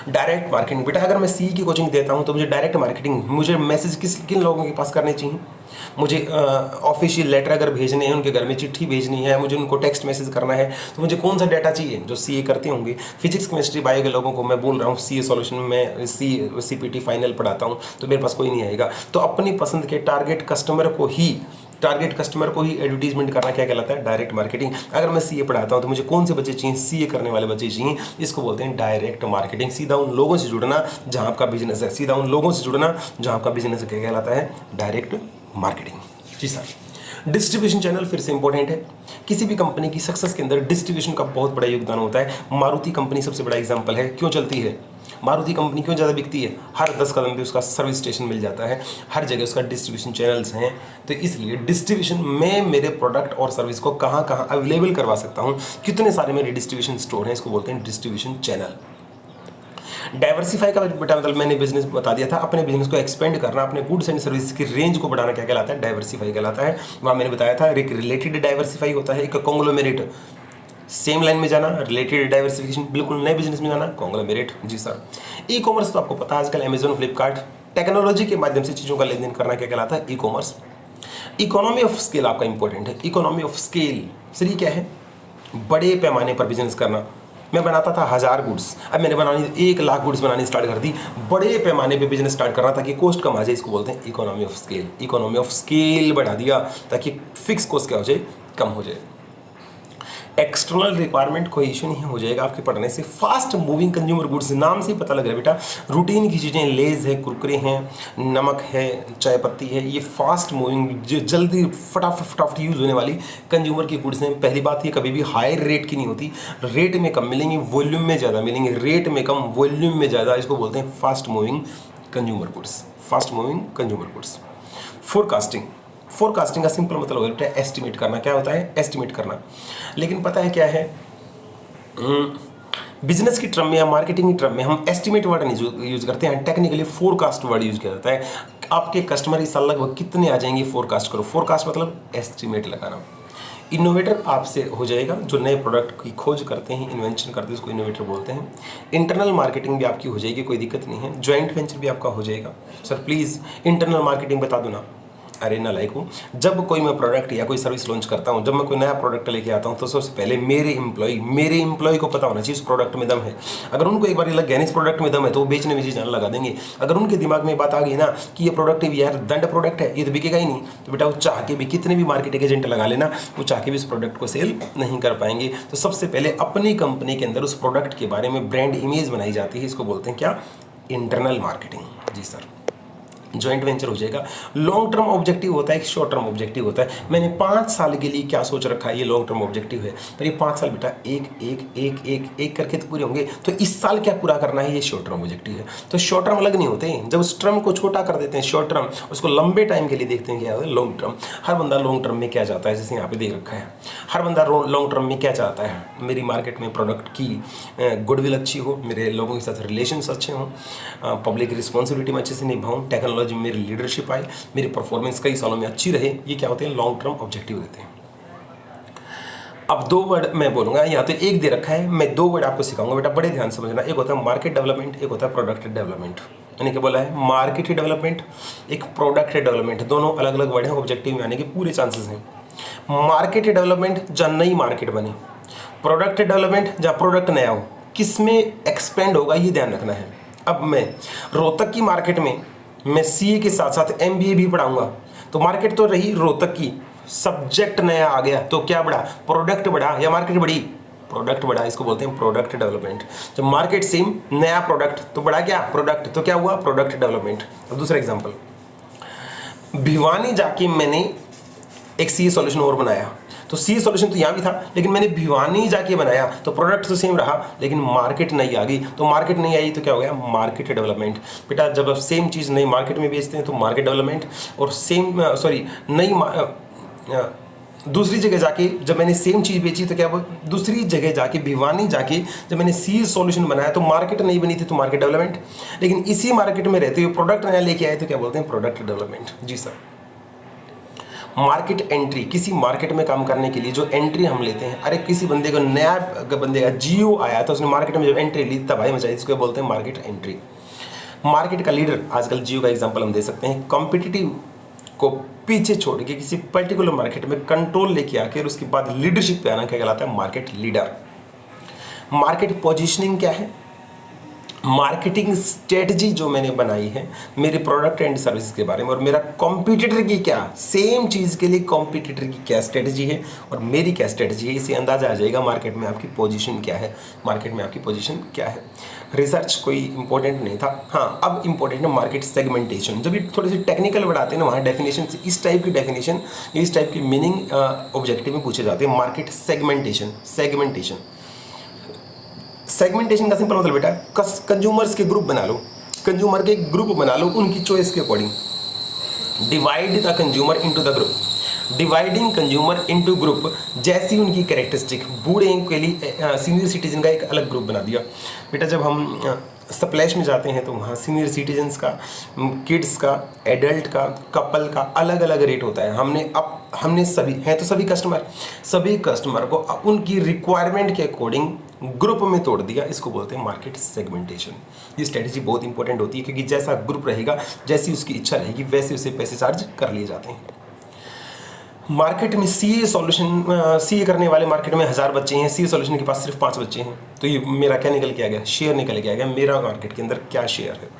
डायरेक्ट मार्केटिंग, बेटा अगर मैं सी की कोचिंग देता हूँ तो मुझे डायरेक्ट मार्केटिंग, मुझे मैसेज किन लोगों के पास करने चाहिए, मुझे ऑफिशियल लेटर अगर भेजने हैं, उनके घर में चिट्ठी भेजनी है, मुझे उनको टेक्स्ट मैसेज करना है, तो मुझे कौन सा डाटा चाहिए, जो सीए करते होंगे। फिजिक्स केमिस्ट्री बायो के लोगों को मैं बोल रहा हूँ, सीए सॉल्यूशन में सीपीटी फाइनल पढ़ाता हूँ, तो मेरे पास कोई नहीं आएगा। तो अपनी पसंद के टारगेट कस्टमर को ही एडवर्टीजमेंट करना क्या कहलाता है, डायरेक्ट मार्केटिंग। अगर मैं सीए पढ़ाता हूँ तो मुझे कौन से बच्चे चाहिए, सीए करने वाले बच्चे चाहिए, इसको बोलते हैं डायरेक्ट मार्केटिंग। सीधा उन लोगों से जुड़ना जहाँ आपका बिजनेस है, सीधा उन लोगों से जुड़ना जहाँ आपका बिजनेस है, क्या कहलाता है, डायरेक्ट मार्केटिंग। जी सर। डिस्ट्रीब्यूशन चैनल फिर से इंपॉर्टेंट है, किसी भी कंपनी की सक्सेस के अंदर डिस्ट्रीब्यूशन का बहुत बड़ा योगदान होता है। मारुति कंपनी सबसे बड़ा एग्जांपल है, क्यों चलती है मारुति कंपनी, क्यों ज़्यादा बिकती है, हर 10 कदम पे उसका सर्विस स्टेशन मिल जाता है, हर जगह उसका डिस्ट्रीब्यूशन चैनल्स हैं। तो इसलिए डिस्ट्रीब्यूशन में मेरे प्रोडक्ट और सर्विस को कहाँ कहाँ अवेलेबल करवा सकता हूँ, कितने सारे मेरे डिस्ट्रीब्यूशन स्टोर हैं, इसको बोलते हैं डिस्ट्रीब्यूशन चैनल। डाइवर्सिफाई का बेटा मतलब मैंने बिजनेस बता दिया था, अपने बिजनेस को एक्सपेंड करना, अपने गुड्स एंड सर्विस की रेंज को बढ़ाना क्या कहलाता है, डाइवर्सिफाई कहलाता है। वहाँ मैंने बताया था एक रिलेटेड डाइवर्सिफाई होता है, एक कॉन्ग्लोमेरेट, सेम लाइन में जाना, रिलेटेड डाइवर्सिफिकेशन, बिल्कुल नए बिजनेस में जाना, कॉन्ग्लोमेरेट। जी सर। ई कॉमर्स तो आपको पता है आजकल अमेजोन, फ्लिपकार्ट, टेक्नोलॉजी के माध्यम से चीज़ों का लेन देन करना क्या कहलाता है, e commerce. Economy of scale आपका इंपॉर्टेंट है, इकोनॉमी ऑफ स्केल सर ये क्या है, बड़े पैमाने पर बिजनेस करना। मैं बनाता था 1000 गुड्स, अब मैंने बनानी 1,00,000 गुड्स बनानी स्टार्ट कर दी, बड़े पैमाने पे बिजनेस स्टार्ट करना ताकि कॉस्ट कम आ जाए, इसको बोलते हैं economy of scale. Economy of scale बढ़ा दिया ताकि फिक्स कॉस्ट क्या हो जाए, कम हो जाए। एक्सटर्नल रिक्वायरमेंट कोई इशू नहीं हो जाएगा आपके पढ़ने से। फास्ट मूविंग कंज्यूमर गुड्स, नाम से ही पता लग रहा है बेटा, रूटीन की चीज़ें, लेज है, कुरकुरे हैं, नमक है, चाय पत्ती है, ये फास्ट मूविंग जो जल्दी फटाफट यूज़ होने वाली कंज्यूमर की गुड्स हैं। पहली बात ये कभी भी हाई रेट की नहीं होती, रेट में कम मिलेंगी, वॉल्यूम में ज़्यादा मिलेंगे, रेट में कम, वॉल्यूम में ज़्यादा, इसको बोलते हैं fast moving consumer goods. Fast moving consumer goods. Forecasting का सिंपल मतलब होता है एस्टिमेट करना। क्या होता है, एस्टिमेट करना। लेकिन पता है क्या है, बिजनेस की टर्म में या मार्केटिंग की टर्म में हम एस्टिमेट वर्ड नहीं यूज करते हैं, टेक्निकली फोरकास्ट वर्ड यूज किया जाता है। आपके कस्टमर इस साल लगभग कितने आ जाएंगे, फोरकास्ट करो। फोरकास्ट मतलब एस्टिमेट लगाना। इनोवेटर आपसे हो जाएगा जो नए प्रोडक्ट की खोज करते हैं, इन्वेंशन करते हैं, उसको इनोवेटर बोलते हैं। इंटरनल मार्केटिंग भी आपकी हो जाएगी, कोई दिक्कत नहीं है। ज्वाइंट वेंचर भी आपका हो जाएगा। सर प्लीज़ इंटरनल मार्केटिंग बता दो ना, अरे ना लाइक हूँ, जब कोई मैं प्रोडक्ट या कोई सर्विस लॉन्च करता हूँ, जब मैं कोई नया प्रोडक्ट लेके आता हूँ, तो सबसे पहले मेरे एम्प्लॉय को पता होना चाहिए उस प्रोडक्ट में दम है। अगर उनको एक बार लग गया इस प्रोडक्ट में दम है तो वो बेचने में जी जान लगा देंगे। अगर उनके दिमाग में बात आ गई ना कि ये प्रोडक्ट भी यार दंड प्रोडक्ट है, ये तो बिकेगा ही नहीं, तो बेटा वो चाह के भी कितने भी मार्केटिंग एजेंट लगा लेना, वो चाह के भी उस प्रोडक्ट को सेल नहीं कर पाएंगे। तो सबसे पहले अपनी कंपनी के अंदर उस प्रोडक्ट के बारे में ब्रांड इमेज बनाई जाती है, इसको बोलते हैं क्या, इंटरनल मार्केटिंग। जी सर, जॉइंट वेंचर हो जाएगा। लॉन्ग टर्म ऑब्जेक्टिव होता है, एक शॉर्ट टर्म ऑब्जेक्टिव होता है। मैंने 5 साल के लिए क्या सोच रखा है, ये लॉन्ग टर्म ऑब्जेक्टिव है। पर ये 5 साल बेटा एक एक एक एक एक करके तो पूरे होंगे, तो इस साल क्या पूरा करना है, ये शॉर्ट टर्म ऑब्जेक्टिव है। तो शॉर्ट टर्म अलग नहीं होते हैं, जब उस टर्म को छोटा कर देते हैं शॉर्ट टर्म, उसको लंबे टाइम के लिए देखते हैं क्या होता है लॉन्ग टर्म। हर बंदा लॉन्ग टर्म में क्या चाहता है, जैसे यहाँ पे देख रखा है, हर बंदा लॉन्ग टर्म में क्या चाहता है, मेरी मार्केट में प्रोडक्ट की गुडविल अच्छी हो, मेरे लोगों के साथ रिलेशंस अच्छे हों, पब्लिक रिस्पॉन्सिबिलिटी में अच्छे से निभाऊँ, टेक्नोलॉजी में मेरी लीडरशिप आए, मेरी परफॉर्मेंस कई सालों में अच्छी रहे। ये क्या होते हैं, लॉन्ग टर्म ऑब्जेक्टिव रहते हैं। अब 2 वर्ड मैं बोलूंगा, यहाँ तो एक दे रखा है, मैं 2 वर्ड आपको सिखाऊंगा बेटा, बड़े ध्यान समझना। एक होता है मार्केट डेवलपमेंट, एक होता है प्रोडक्ट डेवलपमेंट। मैंने क्या बोला है, मार्केट डेवलपमेंट, एक प्रोडक्ट डेवलपमेंट, दोनों अलग अलग वर्ड हैं, ऑब्जेक्टिव में आने के पूरे चांसेस हैं। मार्केट डेवलपमेंट जहाँ नई मार्केट बने, प्रोडक्ट डेवलपमेंट जहाँ प्रोडक्ट नया हो, किस में एक्सपेंड होगा ये ध्यान रखना है। अब मैं रोहतक की मार्केट में मैं सीए के साथ साथ एमबीए भी पढ़ाऊंगा, तो मार्केट तो रही रोहतक की, सब्जेक्ट नया आ गया तो क्या बढ़ा, प्रोडक्ट बढ़ा या मार्केट बढ़ी, प्रोडक्ट बढ़ा, इसको बोलते हैं प्रोडक्ट डेवलपमेंट। जब मार्केट सेम, नया प्रोडक्ट तो बढ़ा क्या, प्रोडक्ट, तो क्या हुआ, प्रोडक्ट डेवलपमेंट। अब दूसरा एग्जांपल, भिवानी जाके मैंने एक सी सॉल्यूशन और बनाया, तो सी सॉल्यूशन तो यहाँ भी था, लेकिन मैंने भिवानी जाके बनाया तो प्रोडक्ट तो सेम रहा, लेकिन मार्केट नहीं आ गई, तो मार्केट नहीं आई तो क्या हो गया, मार्केट डेवलपमेंट। बेटा जब आप सेम चीज़ नई मार्केट में बेचते हैं तो मार्केट डेवलपमेंट, और दूसरी जगह जाके जब मैंने सेम चीज़ बेची तो क्या वो दूसरी जगह जाके भिवानी जाके जब मैंने सी सॉल्यूशन बनाया तो मार्केट नहीं बनी थी, तो मार्केट डेवलपमेंट। लेकिन इसी मार्केट में रहते हुए प्रोडक्ट नया लेके आए तो क्या बोलते हैं, प्रोडक्ट डेवलपमेंट। जी सर, मार्केट एंट्री, किसी मार्केट में काम करने के लिए जो एंट्री हम लेते हैं, अरे किसी बंदे को नया बंदे का जियो आया तो उसने मार्केट में जब एंट्री ली तबाही मचाई, इसको बोलते हैं मार्केट एंट्री। मार्केट का लीडर, आजकल जियो का एग्जांपल हम दे सकते हैं, कॉम्पिटिटिव को पीछे छोड़ के किसी पर्टिकुलर मार्केट में कंट्रोल लेके आकर उसके बाद लीडरशिप पे आना क्या कहलाता है, मार्केट लीडर। मार्केट पोजीशनिंग क्या है, मार्केटिंग स्ट्रेटजी जो मैंने बनाई है मेरे प्रोडक्ट एंड सर्विस के बारे में, और मेरा कॉम्पिटिटर की क्या, सेम चीज़ के लिए कॉम्पिटिटर की क्या स्ट्रेटजी है और मेरी क्या स्ट्रेटजी है, इससे अंदाजा आ जाएगा मार्केट में आपकी पोजीशन क्या है, मार्केट में आपकी पोजीशन क्या है। रिसर्च कोई इंपॉर्टेंट नहीं था, हाँ अब इंपॉर्टेंट है मार्केट सेगमेंटेशन। जब ये थोड़े से टेक्निकल वर्ड आते हैं ना, वहाँ डेफिनेशन से इस टाइप की डेफिनेशन, इस टाइप की मीनिंग ऑब्जेक्टिव में पूछे जाते हैं। मार्केट सेगमेंटेशन, सेगमेंटेशन का सिंपल मतलब बेटा, कंज्यूमर्स के ग्रुप बना लो, कंज्यूमर के ग्रुप बना लो उनकी चॉइस के according. Divide the consumer into the group, dividing consumer into group, जैसी उनकी कैरेक्टरिस्टिक। बूढ़े के लिए सीनियर सिटीजन का एक अलग ग्रुप बना दिया। बेटा जब हम स्प्लैश में जाते हैं तो वहाँ सीनियर सिटीजन्स का, किड्स का, एडल्ट का, कपल का अलग अलग रेट होता है। हमने सभी हैं तो सभी कस्टमर को उनकी रिक्वायरमेंट के अकॉर्डिंग ग्रुप में तोड़ दिया, इसको बोलते हैं मार्केट सेगमेंटेशन। ये स्ट्रेटजी बहुत इंपॉर्टेंट होती है, क्योंकि जैसा ग्रुप रहेगा, जैसी उसकी इच्छा रहेगी, वैसे उसे पैसे चार्ज कर लिए जाते हैं। मार्केट में सीए करने वाले मार्केट में 1000 बच्चे हैं, सीए सॉल्यूशन के पास सिर्फ 5 बच्चे हैं, तो ये मेरा क्या निकल के आ गया, शेयर निकल के आ गया, मेरा मार्केट के अंदर क्या शेयर है।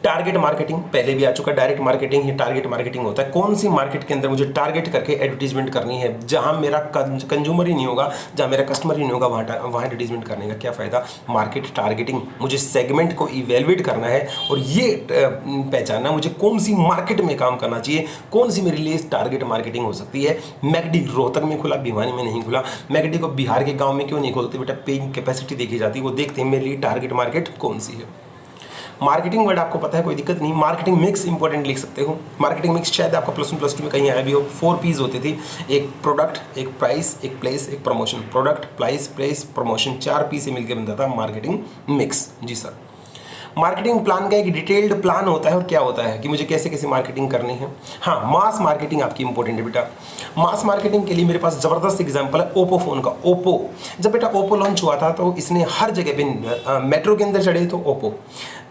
टारगेट मार्केटिंग पहले भी आ चुका, डायरेक्ट मार्केटिंग ही टारगेट मार्केटिंग होता है। कौन सी मार्केट के अंदर मुझे टारगेट करके एडवर्टीजमेंट करनी है, जहां मेरा कंज्यूमर ही नहीं होगा, जहां मेरा कस्टमर ही नहीं होगा, वहाँ एडवर्टीजमेंट करने का क्या फ़ायदा। मार्केट टारगेटिंग, मुझे सेगमेंट को इवेलुएट करना है और ये पहचानना मुझे कौन सी मार्केट में काम करना चाहिए, कौन सी मेरे लिए टारगेट मार्केटिंग हो सकती है। मैकडी रोहतक में खुला, भिवानी में नहीं खुला। मैकडी को बिहार के गाँव में क्यों नहीं खोलते बेटा, पेइंग कैपेसिटी देखी जाती है, वो देखते हैं मेरे लिए टारगेट मार्केट कौन सी है। मार्केटिंग वर्ड आपको पता है, कोई दिक्कत नहीं। मार्केटिंग मिक्स इंपॉर्टेंट लिख सकते हो। मार्केटिंग मिक्स शायद आपका +1 +2 में कहीं आया भी हो। 4 P's होते थे, एक प्रोडक्ट, एक प्राइस, एक प्लेस, एक promotion. Product, price, place, promotion, 4 P से मिलकर बनता था मार्केटिंग मिक्स। जी सर। मार्केटिंग प्लान का एक डिटेल्ड प्लान होता है और क्या होता है कि मुझे कैसे कैसे मार्केटिंग करनी है। हाँ, मास मार्केटिंग आपकी इंपॉर्टेंट है बेटा। मास मार्केटिंग के लिए मेरे पास ज़बरदस्त एग्जांपल है ओप्पो फ़ोन का। ओप्पो, जब बेटा ओप्पो लॉन्च हुआ था तो इसने हर जगह पे, मेट्रो के अंदर चढ़े तो ओप्पो,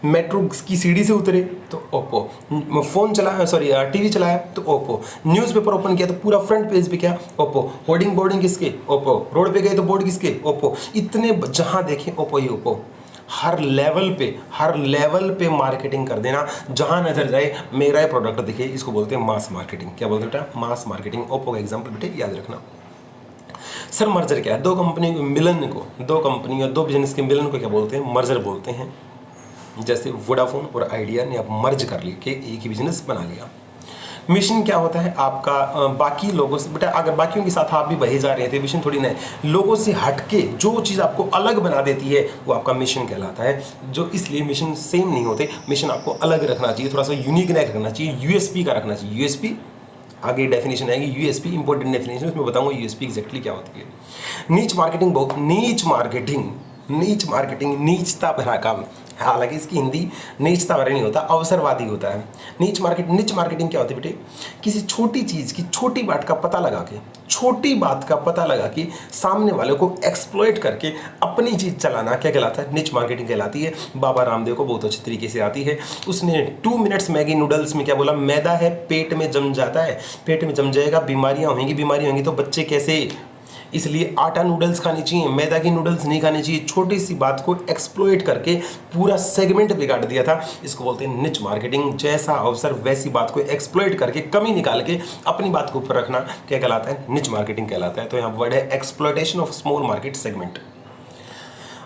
मेट्रो की सीढ़ी से उतरे तो ओप्पो, फ़ोन चलाया, सॉरी टीवी चलाया तो ओप्पो, न्यूज़पेपर ओपन किया तो पूरा फ्रंट पेज पे क्या, ओप्पो, होर्डिंग बोर्डिंग किसके, ओप्पो, रोड पे गए तो बोर्ड किसके, ओप्पो, इतने जहाँ देखें ओप्पो ही ओप्पो। हर लेवल पे मार्केटिंग कर देना, जहाँ नजर जाए मेरा ही प्रोडक्ट दिखे, इसको बोलते हैं मास मार्केटिंग। क्या बोलते हैं बेटा, मास मार्केटिंग। ओप्पो का एग्जांपल बेटे याद रखना। सर मर्जर क्या है, दो कंपनी के मिलन को, दो कंपनी या दो बिजनेस के मिलन को क्या बोलते हैं, मर्जर बोलते हैं। जैसे वोडाफोन और आइडिया ने आप मर्ज कर लिए कि एक ही बिजनेस बना लिया। मिशन क्या होता है आपका, बाकी लोगों से बेटा, अगर बाकियों के साथ आप भी बहे जा रहे थे, मिशन थोड़ी ना है, लोगों से हटके जो चीज़ आपको अलग बना देती है वो आपका मिशन कहलाता है। जो इसलिए मिशन सेम नहीं होते, मिशन आपको अलग रखना चाहिए, थोड़ा सा यूनिक रखना चाहिए, यूएसपी का रखना चाहिए। यूएसपी आगे डेफिनेशन आएगी, यूएसपी इंपॉर्टेंट डेफिनेशन, उसमें बताऊंगा यूएसपी एग्जैक्टली क्या होती है। नीच मार्केटिंग, बहुत नीच मार्केटिंग नीचता भरा काम। हालांकि इसकी हिंदी नीचता भरा नहीं होता, अवसरवादी होता है। नीच मार्केटिंग क्या होती है बेटे, किसी छोटी चीज़ की छोटी बात का पता लगा के सामने वाले को एक्सप्लॉइट करके अपनी चीज़ चलाना क्या कहलाता है, नीच मार्केटिंग कहलाती है। बाबा रामदेव को बहुत अच्छी तरीके से आती है। उसने 2 मिनट्स मैगी नूडल्स में क्या बोला, मैदा है पेट में जम जाता है, पेट में जम जाएगा, बीमारियां होंगी तो बच्चे कैसे, इसलिए आटा नूडल्स खानी चाहिए, मैदा की नूडल्स नहीं खानी चाहिए। छोटी सी बात को एक्सप्लॉइट करके पूरा सेगमेंट बिगाड़ दिया था, इसको बोलते हैं निच मार्केटिंग। जैसा अवसर वैसी बात को एक्सप्लॉइट करके कमी निकाल के अपनी बात को ऊपर रखना क्या कहलाता है, निच मार्केटिंग कहलाता है। तो यहाँ वर्ड है exploitation of small market segment.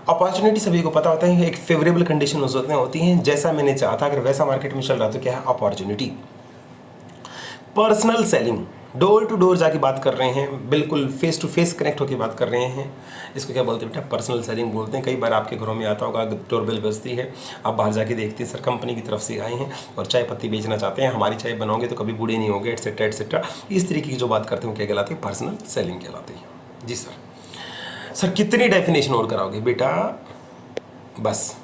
Opportunity सभी को पता होता है, एक फेवरेबल कंडीशन होती हैं, जैसा मैंने चाहा था अगर वैसा मार्केट में चल रहा तो क्या है, opportunity. Personal selling, door to door जाके बात कर रहे हैं, बिल्कुल फेस टू फेस कनेक्ट होकर बात कर रहे हैं, इसको क्या बोलते हैं बेटा, पर्सनल सेलिंग बोलते हैं। कई बार आपके घरों में आता होगा, डोरबेल बजती है, आप बाहर जाके देखते हैं सर कंपनी की तरफ से आए हैं और चाय पत्ती बेचना चाहते हैं, हमारी चाय बनाओगे तो कभी बूढ़े नहीं होगे, एटसेट्रा एटसेट्रा। इस तरीके की जो बात करते हैं क्या कहलाती है, पर्सनल सेलिंग कहलाती है। जी सर कितनी डेफिनेशन और कराओगे बेटा, बस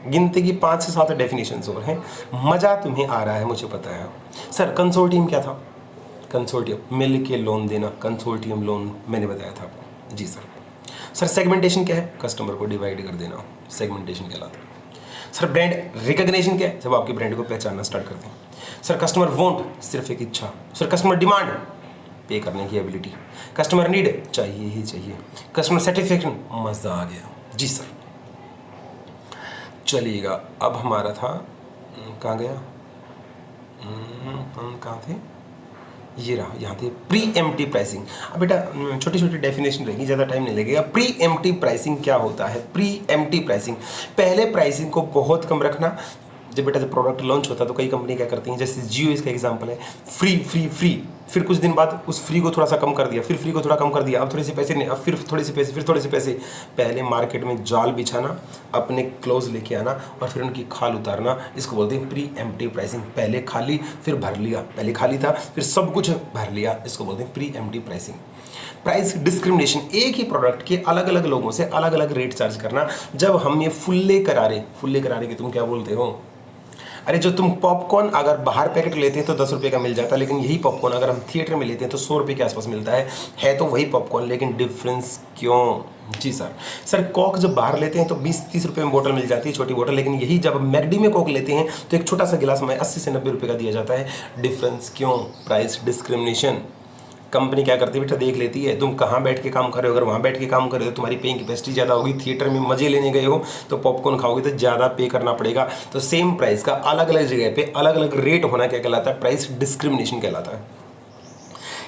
गिनती की 5 से 7 डेफिनेशंस और हैं। मज़ा तुम्हें आ रहा है मुझे पता है। सर कंसोर्टियम क्या था, कंसोर्टियम मिल के लोन देना, कंसोर्टियम लोन मैंने बताया था आपको। जी सर सेगमेंटेशन क्या है, कस्टमर को डिवाइड कर देना, सेगमेंटेशन कहलाता है। सर ब्रांड रिकॉग्निशन क्या है, जब आपके ब्रांड को पहचानना स्टार्ट करते हैं। सर कस्टमर वांट, सिर्फ एक इच्छा। सर कस्टमर डिमांड, पे करने की एबिलिटी। कस्टमर नीड, चाहिए ही चाहिए। कस्टमर सेटिस्फेक्शन, मज़ा आ गया। जी सर चलिएगा, अब हमारा था, कहाँ गया, हम कहाँ थे, ये रहा, यहाँ थे प्री एम्प्टिव प्राइसिंग। अब बेटा छोटी छोटी डेफिनेशन रहेगी, ज़्यादा टाइम नहीं लगेगा। प्री एम्प्टिव प्राइसिंग क्या होता है, प्री एम्प्टिव प्राइसिंग, पहले प्राइसिंग को बहुत कम रखना। जब बेटा जब प्रोडक्ट लॉन्च होता है तो कई कंपनी क्या करती हैं, जैसे जियो इसका एग्जांपल है, फ्री, फिर कुछ दिन बाद उस फ्री को थोड़ा सा कम कर दिया, फिर फ्री को थोड़ा कम कर दिया, अब थोड़े से पैसे नहीं, अब फिर थोड़े से पैसे। पहले मार्केट में जाल बिछाना, अपने क्लोज लेके आना और फिर उनकी खाल उतारना, इसको बोलते हैं प्री एम्प्टिव प्राइसिंग। पहले खाली फिर भर लिया, पहले खाली था फिर सब कुछ भर लिया, इसको बोलते हैं pre emptive pricing. Price discrimination, एक ही प्रोडक्ट के अलग अलग लोगों से अलग अलग रेट चार्ज करना। जब हम ये फुल्ले करारे के तुम क्या बोलते हो, अरे जो तुम पॉपकॉर्न अगर बाहर पैकेट लेते हैं तो 10 रुपये का मिल जाता है, लेकिन यही पॉपकॉर्न अगर हम थिएटर में लेते हैं तो 100 रुपये के आसपास मिलता है तो वही पॉपकॉर्न, लेकिन डिफरेंस क्यों। जी सर कोक जब बाहर लेते हैं तो 20-30 रुपये में बोतल मिल जाती है, छोटी बोतल, लेकिन यही जब मैगडी में कोक लेते हैं तो एक छोटा सा गिलास में 80 से 90 रुपये का दिया जाता है। डिफरेंस क्यों, प्राइस डिस्क्रिमिनेशन। कंपनी क्या करती है बेटा, देख लेती है तुम कहाँ बैठ के काम कर रहे हो, अगर वहाँ बैठ के काम कर रहे हो तो तुम्हारी पेइंग कैपेसिटी ज़्यादा होगी, थिएटर में मजे लेने गए हो तो पॉपकॉर्न खाओगे तो ज़्यादा पे करना पड़ेगा। तो सेम प्राइस का अलग अलग जगह पे अलग अलग रेट होना क्या कहलाता है, प्राइस डिस्क्रिमिनेशन कहलाता है।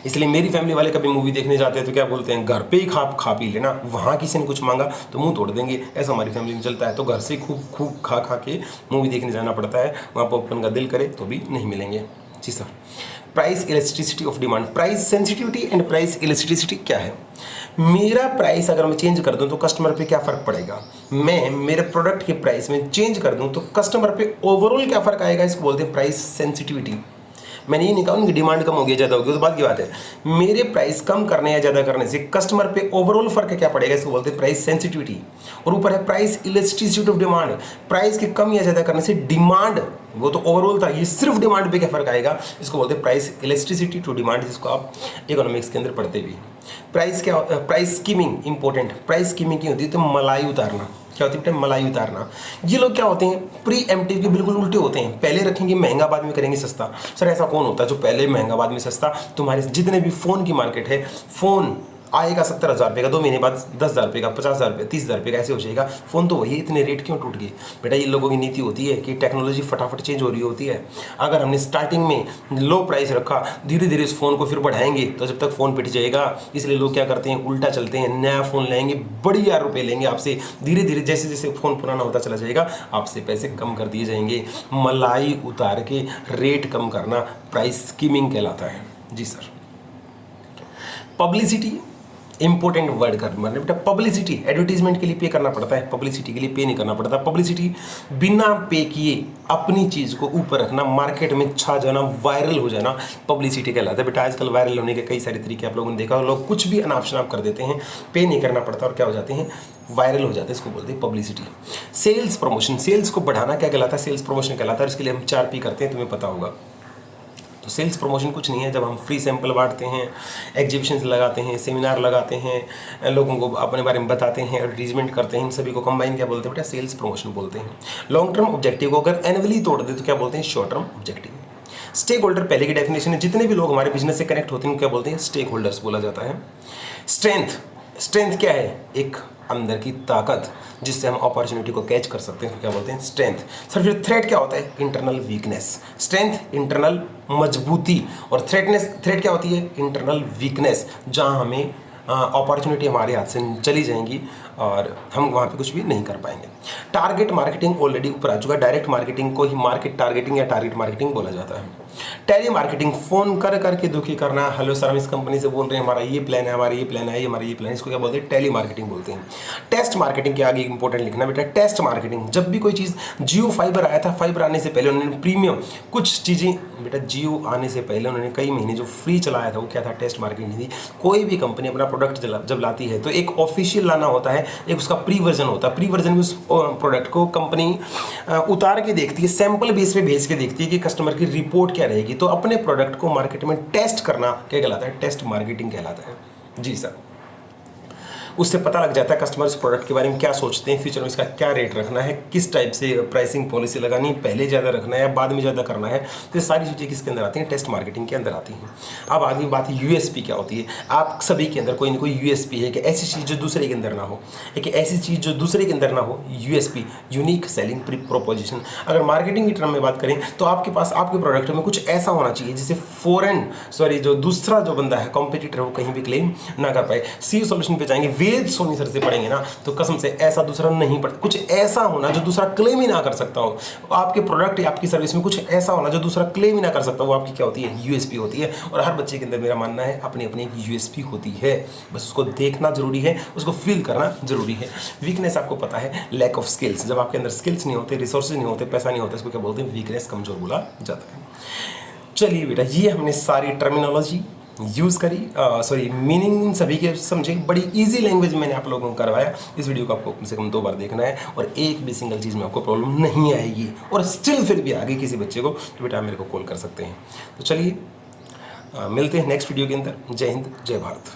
इसलिए मेरी फैमिली वाले कभी मूवी देखने जाते हैं तो क्या बोलते हैं, घर पे ही खा पी लेना, वहाँ किसी ने कुछ मांगा तो मुंह तोड़ देंगे, ऐसा हमारी फैमिली में चलता है। तो घर से खूब खा के मूवी देखने जाना पड़ता है, वहाँ पॉपकॉर्न का दिल करे तो भी नहीं मिलेंगे। जी sir price elasticity of demand, price sensitivity and price elasticity क्या है। मेरा प्राइस अगर मैं चेंज कर दूं तो कस्टमर पे क्या फ़र्क पड़ेगा, मैं मेरे प्रोडक्ट के प्राइस में चेंज कर दूं तो कस्टमर पे ओवरऑल क्या फ़र्क आएगा, इसको बोलते हैं प्राइस सेंसिटिविटी। मैंने ये नहीं कहा उनकी डिमांड कम होगी ज़्यादा होगी, तो बात की बात है। मेरे प्राइस कम करने या ज़्यादा करने से कस्टमर पे ओवरऑल फर्क क्या पड़ेगा, इसको बोलते हैं प्राइस सेंसिटिविटी। और ऊपर है price elasticity of demand, price के कम या ज़्यादा करने से डिमांड, वो तो ओवरऑल था, ये सिर्फ डिमांड पे क्या फर्क आएगा, इसको बोलते हैं प्राइस इलास्टिसिटी टू डिमांड, जिसको आप इकोनॉमिक्स के अंदर पढ़ते भी। प्राइस क्या, price skimming important. Price skimming क्या होती है, तो मलाई उतारना। क्या होती है बेटा, मलाई उतारना। ये लोग क्या होते हैं, प्री एम्प्टिव के बिल्कुल उल्टे होते हैं, पहले रखेंगे महंगा बाद में करेंगे सस्ता। सर ऐसा कौन होता है जो पहले महंगा बाद में सस्ता? तुम्हारे जितने भी फ़ोन की मार्केट है, फ़ोन आएगा 70,000 रुपये का, 2 महीने बाद 10,000 रुपये का, 50,000 रुपये, 30,000 रुपये का, ऐसे हो जाएगा। फ़ोन तो वही, इतने रेट क्यों टूट गए बेटा? ये लोगों की नीति होती है कि टेक्नोलॉजी फटाफट चेंज हो रही होती है। अगर हमने स्टार्टिंग में लो प्राइस रखा, धीरे धीरे इस फ़ोन को फिर बढ़ाएंगे तो जब तक फ़ोन पिट जाएगा। इसलिए लोग क्या करते हैं, उल्टा चलते हैं, नया फ़ोन लेंगे, बढ़िया रुपये लेंगे आपसे, धीरे धीरे जैसे जैसे फ़ोन पुराना होता चला जाएगा आपसे पैसे कम कर दिए जाएंगे। मलाई उतार के रेट कम करना प्राइस स्कीमिंग कहलाता है। जी सर। पब्लिसिटी इंपॉर्टेंट वर्ड कर मतलब बेटा, पब्लिसिटी एडवर्टीजमेंट के लिए पे करना पड़ता है, पब्लिसिटी के लिए पे नहीं करना पड़ता। पब्लिसिटी बिना पे किए अपनी चीज़ को ऊपर रखना, मार्केट में छा जाना, वायरल हो जाना, पब्लिसिटी कहलाता है बेटा। आजकल वायरल होने के कई सारे तरीके आप लोगों ने देखा, लोग कुछ भी अनाप शनाप कर देते हैं, पे नहीं करना पड़ता और क्या हो जाते हैं, वायरल हो जाते हैं, इसको बोलते हैं पब्लिसिटी। सेल्स प्रमोशन, सेल्स को बढ़ाना क्या कहलाता है, सेल्स प्रमोशन कहलाता है। इसके लिए हम 4 P करते हैं, तुम्हें पता होगा। तो सेल्स प्रमोशन कुछ नहीं है, जब हम फ्री सैंपल बांटते हैं, एग्जीबिशंस लगाते हैं, सेमिनार लगाते हैं, लोगों को अपने बारे में बताते हैं, एडवर्टीजमेंट करते हैं, इन सभी को कंबाइन क्या बोलते हैं बेटा, सेल्स प्रमोशन बोलते हैं। लॉन्ग टर्म ऑब्जेक्टिव को अगर एनुअली तोड़ दे तो क्या बोलते हैं, short term objective. Stakeholder पहले की डेफिनेशन है, जितने भी लोग हमारे बिजनेस से कनेक्ट होते हैं क्या बोलते हैं, स्टेक होल्डर्स बोला जाता है। स्ट्रेंथ, स्ट्रेंथ क्या है, एक अंदर की ताकत जिससे हम अपॉर्चुनिटी को कैच कर सकते हैं, तो क्या बोलते हैं, स्ट्रेंथ। सर फिर थ्रेट क्या होता है, इंटरनल वीकनेस। स्ट्रेंथ इंटरनल मजबूती, और थ्रेट क्या होती है, इंटरनल वीकनेस, जहां हमें अपॉर्चुनिटी हमारे हाथ से चली जाएंगी और हम वहाँ पे कुछ भी नहीं कर पाएंगे। टारगेट मार्केटिंग ऑलरेडी ऊपर आ चुका है, डायरेक्ट मार्केटिंग को ही मार्केट टारगेटिंग या टारगेट मार्केटिंग बोला जाता है। टेली मार्केटिंग, फोन कर करके दुखी करना, हेलो सर हम इस कंपनी से बोल रहे हैं, हमारा ये प्लान है, हमारा ये प्लान है, हमारा ये प्लान है, इसको क्या बोलते हैं, टेली मार्केटिंग बोलते हैं। टेस्ट मार्केटिंग के आगे इंपॉर्टेंट लिखना बेटा, टेस्ट मार्केटिंग, जब भी कोई चीज़, जियो फाइबर आया था, फाइबर आने से पहले उन्होंने प्रीमियम कुछ चीज़ें बेटा, जियो आने से पहले उन्होंने कई महीने जो फ्री चलाया था वो क्या था, टेस्ट मार्केटिंग थी। कोई भी कंपनी अपना प्रोडक्ट जब लाती है तो एक ऑफिशियल लाना होता है, एक उसका प्री वर्जन होता है। प्री वर्जन में उस प्रोडक्ट को कंपनी उतार के देखती है, सैंपल बेस पे भेज के देखती है कि कस्टमर की रिपोर्ट क्या रहेगी। तो अपने प्रोडक्ट को मार्केट में टेस्ट करना क्या कहलाता है, टेस्ट मार्केटिंग कहलाता है। जी सर। उससे पता लग जाता है कस्टमर इस प्रोडक्ट के बारे में क्या सोचते हैं, फ्यूचर में इसका क्या रेट रखना है, किस टाइप से प्राइसिंग पॉलिसी लगानी है, पहले ज़्यादा रखना है या बाद में ज़्यादा करना है। तो ये सारी चीज़ें किसके अंदर आती हैं, टेस्ट मार्केटिंग के अंदर आती हैं। अब आगे बात यूएसपी क्या होती है। आप सभी के अंदर कोई ना कोई यूएसपी है कि ऐसी चीज़ जो दूसरे के अंदर ना हो, एक ऐसी चीज़ जो दूसरे के अंदर ना हो, यूएसपी, यूनिक सेलिंग प्रोपोजिशन। अगर मार्केटिंग की टर्म में बात करें तो आपके पास आपके प्रोडक्ट में कुछ ऐसा होना चाहिए जिसे जो दूसरा जो बंदा है, कॉम्पिटिटर, वो कहीं भी क्लेम ना कर पाए। सी सॉल्यूशन पे जाएंगे, वेद सोनी सर से पढ़ेंगे ना, तो कसम से ऐसा दूसरा नहीं पढ़, कुछ ऐसा होना जो दूसरा क्लेम ही ना कर सकता हो। आपके प्रोडक्ट या आपकी सर्विस में कुछ ऐसा होना जो दूसरा क्लेम ही ना कर सकता हो, वो आपकी क्या होती है, यूएसपी होती है। और हर बच्चे के अंदर मेरा मानना है अपनी अपनी एक यूएसपी होती है, बस उसको देखना जरूरी है, उसको फील करना जरूरी है। वीकनेस आपको पता है, लैक ऑफ स्किल्स। जब आपके अंदर स्किल्स नहीं होते, रिसोर्सेज नहीं होते, पैसा नहीं होता, इसको क्या बोलते हैं, वीकनेस, कमजोर बोला जाता है। चलिए बेटा, ये हमने सारी टर्मिनोलॉजी यूज़ करी, मीनिंग सभी के समझे, बड़ी इजी लैंग्वेज मैंने आप लोगों को करवाया। इस वीडियो को आपको कम से कम 2 बार देखना है और एक भी सिंगल चीज़ में आपको प्रॉब्लम नहीं आएगी। और स्टिल फिर भी आगे किसी बच्चे को तो बेटा मेरे को कॉल कर सकते हैं। तो चलिए मिलते हैं नेक्स्ट वीडियो के अंदर। जय हिंद, जय भारत।